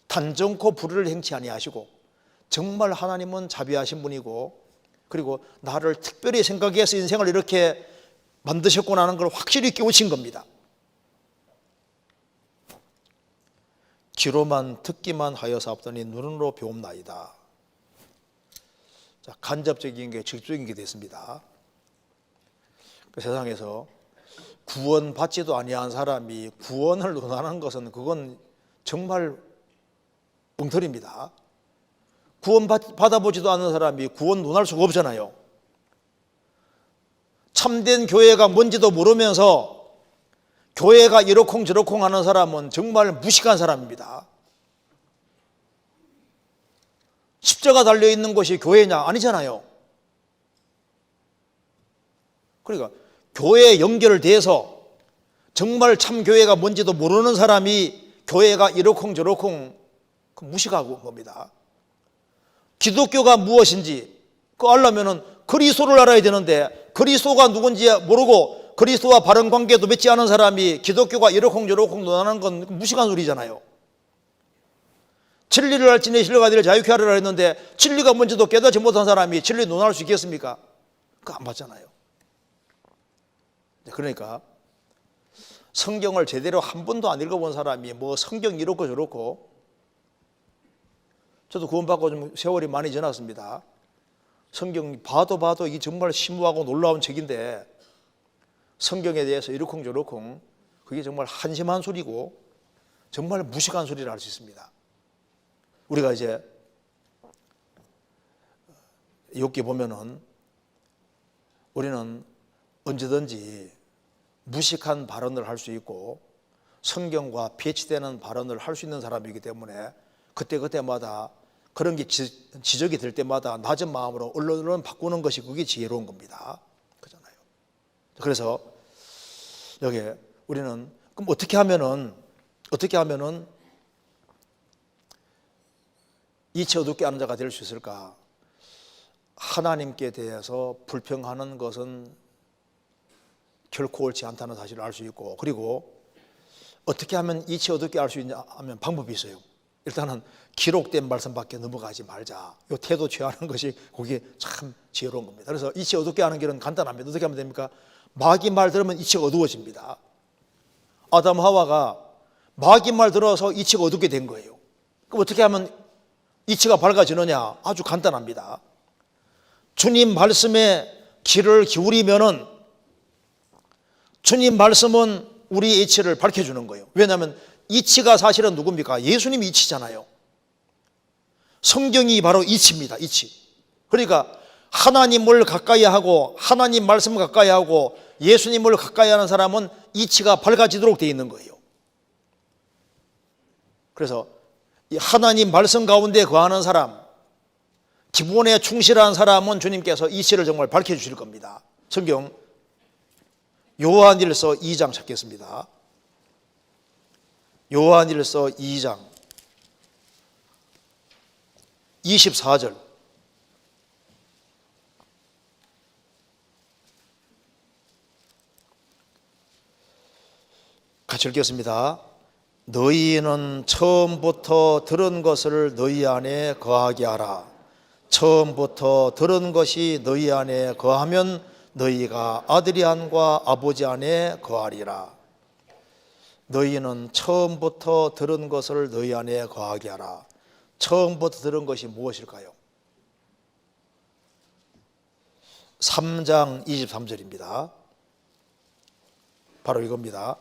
단정코 불의를 행치 아니하시고 정말 하나님은 자비하신 분이고 그리고 나를 특별히 생각해서 인생을 이렇게 만드셨구나 하는 걸 확실히 깨우친 겁니다. 귀로만 듣기만 하여사옵더니 눈으로 배움나이다. 자, 간접적인 게 직접적인 게 됐습니다. 그 세상에서 구원받지도 아니한 사람이 구원을 논하는 것은 그건 정말 엉터리입니다. 구원 받아보지도 않은 사람이 구원 논할 수가 없잖아요. 참된 교회가 뭔지도 모르면서 교회가 이러쿵저러쿵 하는 사람은 정말 무식한 사람입니다. 십자가 달려있는 것이 교회냐? 아니잖아요. 그러니까 교회에 연결돼서 정말 참 교회가 뭔지도 모르는 사람이 교회가 이러쿵저러쿵 무식하고 겁니다. 기독교가 무엇인지 그거 알려면 그리스도를 알아야 되는데 그리스도가 누군지 모르고 그리스도와 바른 관계도 맺지 않은 사람이 기독교가 이러쿵저러쿵 논하는 건 무식한 소리잖아요. 진리를 알지니 신뢰가 되를 자유케 하리라 했는데 진리가 뭔지도 깨닫지 못한 사람이 진리 논할 수 있겠습니까? 그거 안 맞잖아요. 그러니까 성경을 제대로 한 번도 안 읽어본 사람이 뭐 성경 이렇고 저렇고, 저도 구원받고 좀 세월이 많이 지났습니다. 성경 봐도 이게 정말 심오하고 놀라운 책인데 성경에 대해서 이러쿵저러쿵 그게 정말 한심한 소리고 정말 무식한 소리를 할 수 있습니다. 우리가 이제 욥기 보면은 우리는 언제든지 무식한 발언을 할 수 있고 성경과 배치되는 발언을 할 수 있는 사람이기 때문에 그때마다 그런 게 지적이 될 때마다 낮은 마음으로 얼른 바꾸는 것이 그게 지혜로운 겁니다. 그렇잖아요. 그래서 여기 우리는 그럼 어떻게 하면은 이치 어둡게 하는 자가 될 수 있을까? 하나님께 대해서 불평하는 것은 결코 옳지 않다는 사실을 알 수 있고, 그리고 어떻게 하면 이치 어둡게 할 수 있냐 하면 방법이 있어요. 일단은 기록된 말씀밖에 넘어가지 말자. 이 태도 취하는 것이 그게 참 지혜로운 겁니다. 그래서 이치 어둡게 하는 길은 간단합니다. 어떻게 하면 됩니까? 마귀 말 들으면 이치가 어두워집니다. 아담 하와가 마귀 말 들어서 이치가 어둡게 된 거예요. 그럼 어떻게 하면 이치가 밝아지느냐? 아주 간단합니다. 주님 말씀에 귀를 기울이면은 주님 말씀은 우리의 이치를 밝혀주는 거예요. 왜냐하면 이치가 사실은 누굽니까? 예수님이 이치잖아요. 성경이 바로 이치입니다. 이치. 그러니까 하나님을 가까이 하고 하나님 말씀을 가까이 하고 예수님을 가까이 하는 사람은 이치가 밝아지도록 되어 있는 거예요. 그래서 이 하나님 말씀 가운데 거하는 사람, 기본에 충실한 사람은 주님께서 이치를 정말 밝혀주실 겁니다. 성경 요한일서 2장 찾겠습니다. 요한일서 2장 24절. 같이 읽겠습니다. 너희는 처음부터 들은 것을 너희 안에 거하게 하라. 처음부터 들은 것이 너희 안에 거하면 너희가 아들이 안과 아버지 안에 거하리라. 너희는 처음부터 들은 것을 너희 안에 거하게 하라. 처음부터 들은 것이 무엇일까요? 3장 23절입니다. 바로 이겁니다.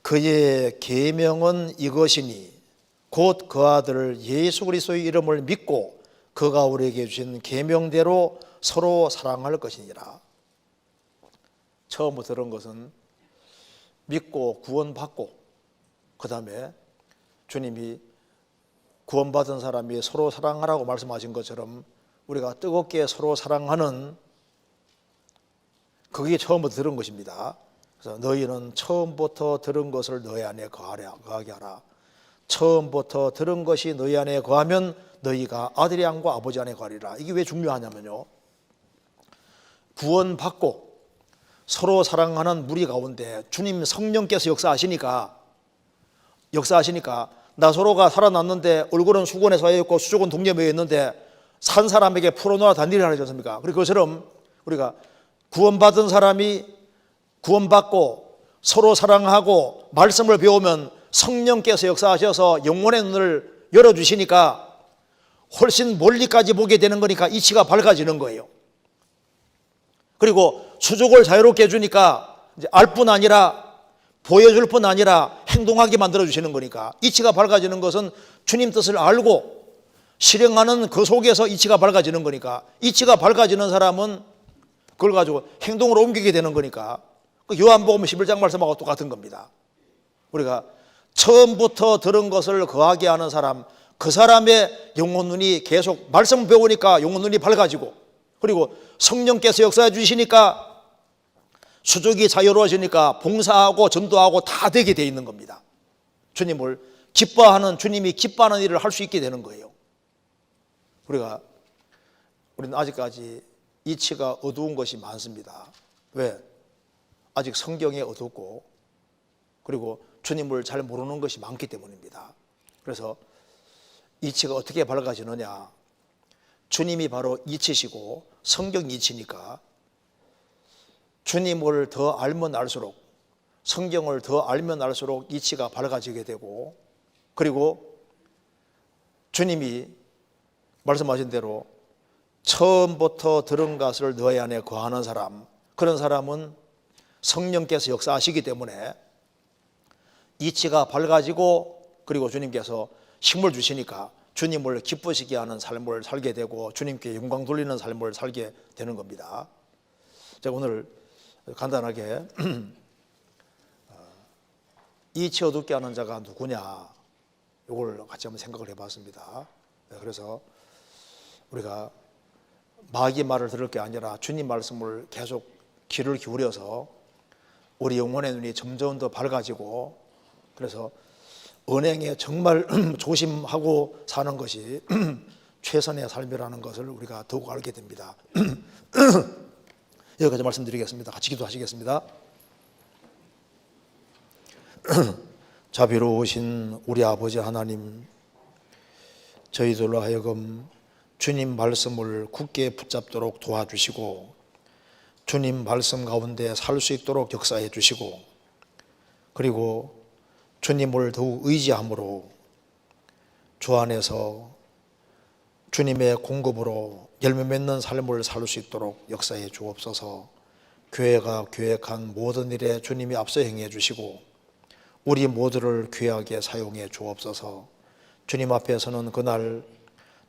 그의 계명은 이것이니 곧 그 아들 예수 그리스도의 이름을 믿고 그가 우리에게 주신 계명대로 서로 사랑할 것이니라. 처음부터 들은 것은 믿고 구원받고, 그 다음에 주님이 구원받은 사람이 서로 사랑하라고 말씀하신 것처럼 우리가 뜨겁게 서로 사랑하는, 그게 처음부터 들은 것입니다. 그래서 너희는 처음부터 들은 것을 너희 안에 거하게 하라. 처음부터 들은 것이 너희 안에 거하면 너희가 아들의 안과 아버지 안에 거하리라. 이게 왜 중요하냐면요, 구원받고 서로 사랑하는 무리 가운데 주님 성령께서 역사하시니까 나 서로가 살아났는데 얼굴은 수건에 쌓여있고 수족은 동료에 있는데 산 사람에게 풀어놓아 단일을 하지 않습니까? 그리고 그것처럼 우리가 구원받은 사람이 구원받고 서로 사랑하고 말씀을 배우면 성령께서 역사하셔서 영혼의 눈을 열어주시니까 훨씬 멀리까지 보게 되는 거니까 이치가 밝아지는 거예요. 그리고 수족을 자유롭게 해주니까 이제 알 뿐 아니라 보여줄 뿐 아니라 행동하게 만들어주시는 거니까, 이치가 밝아지는 것은 주님 뜻을 알고 실행하는 그 속에서 이치가 밝아지는 거니까, 이치가 밝아지는 사람은 그걸 가지고 행동으로 옮기게 되는 거니까, 요한복음 11장 말씀하고 똑같은 겁니다. 우리가 처음부터 들은 것을 거하게 하는 사람, 그 사람의 영혼 눈이 계속 말씀 배우니까 영혼 눈이 밝아지고, 그리고 성령께서 역사해 주시니까 수족이 자유로워지니까 봉사하고 전도하고 다 되게 돼 있는 겁니다. 주님을 기뻐하는, 주님이 기뻐하는 일을 할 수 있게 되는 거예요. 우리는 아직까지 이치가 어두운 것이 많습니다. 왜? 아직 성경에 어둡고, 그리고 주님을 잘 모르는 것이 많기 때문입니다. 그래서 이치가 어떻게 밝아지느냐? 주님이 바로 이치시고 성경이 이치니까 주님을 더 알면 알수록, 성경을 더 알면 알수록 이치가 밝아지게 되고, 그리고 주님이 말씀하신 대로 처음부터 들은 것을 너희 안에 거하는 사람, 그런 사람은 성령께서 역사하시기 때문에 이치가 밝아지고, 그리고 주님께서 힘을 주시니까 주님을 기쁘시게 하는 삶을 살게 되고 주님께 영광 돌리는 삶을 살게 되는 겁니다. 제가 오늘 간단하게 이치 어둡게 하는 자가 누구냐, 이걸 같이 한번 생각을 해봤습니다. 그래서 우리가 마귀 말을 들을 게 아니라 주님 말씀을 계속 귀를 기울여서 우리 영혼의 눈이 점점 더 밝아지고, 그래서 언행에 정말 조심하고 사는 것이 최선의 삶이라는 것을 우리가 더욱 알게 됩니다. 여기까지 말씀드리겠습니다. 같이 기도하시겠습니다. 자비로우신 우리 아버지 하나님, 저희들로 하여금 주님 말씀을 굳게 붙잡도록 도와주시고 주님 말씀 가운데 살 수 있도록 역사해 주시고, 그리고 주님을 더욱 의지함으로 주 안에서 주님의 공급으로 열매 맺는 삶을 살 수 있도록 역사해 주옵소서. 교회가 계획한 모든 일에 주님이 앞서 행해 주시고 우리 모두를 귀하게 사용해 주옵소서. 주님 앞에서는 그날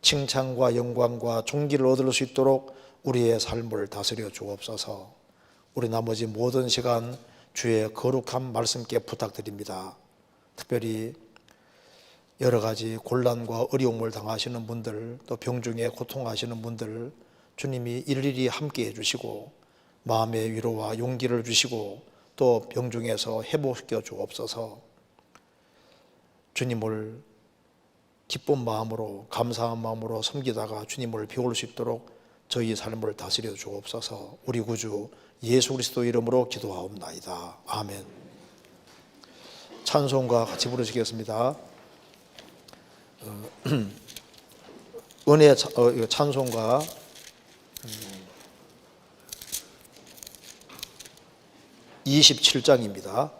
칭찬과 영광과 존귀를 얻을 수 있도록 우리의 삶을 다스려 주옵소서. 우리 나머지 모든 시간 주의 거룩한 말씀께 부탁드립니다. 특별히 여러 가지 곤란과 어려움을 당하시는 분들, 또 병중에 고통하시는 분들 주님이 일일이 함께해 주시고 마음의 위로와 용기를 주시고 또 병중에서 회복시켜 주옵소서. 주님을 기쁜 마음으로 감사한 마음으로 섬기다가 주님을 배울 수 있도록 저희 삶을 다스려 주옵소서. 우리 구주 예수 그리스도 이름으로 기도하옵나이다. 아멘. 찬송가 같이 부르시겠습니다. 은혜 찬송가 27장입니다.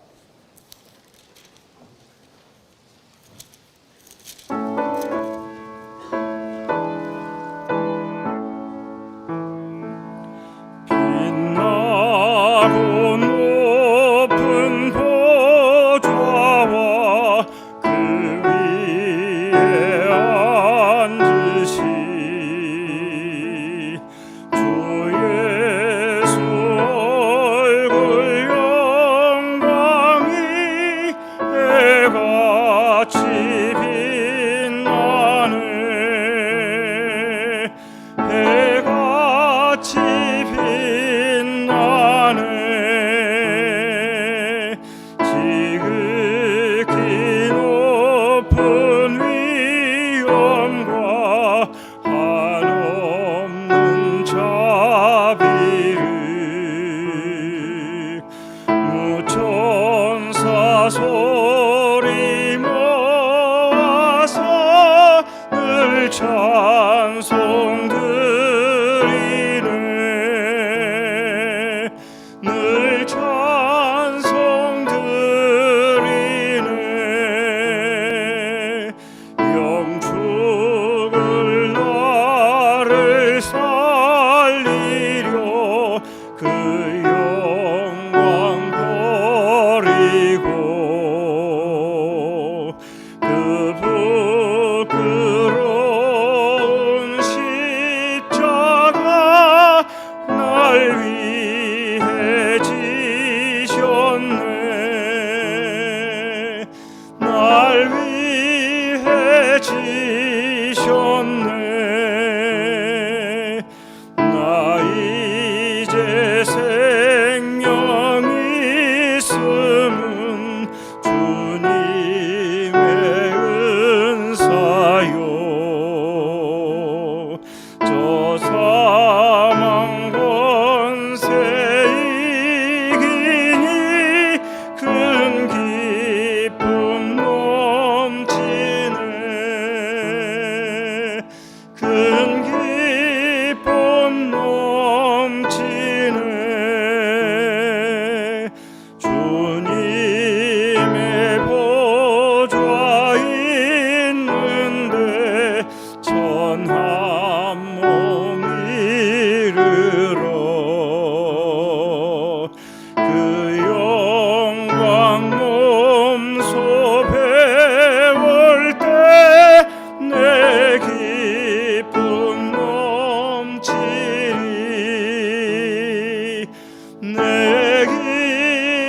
내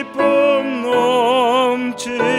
기쁨 넘치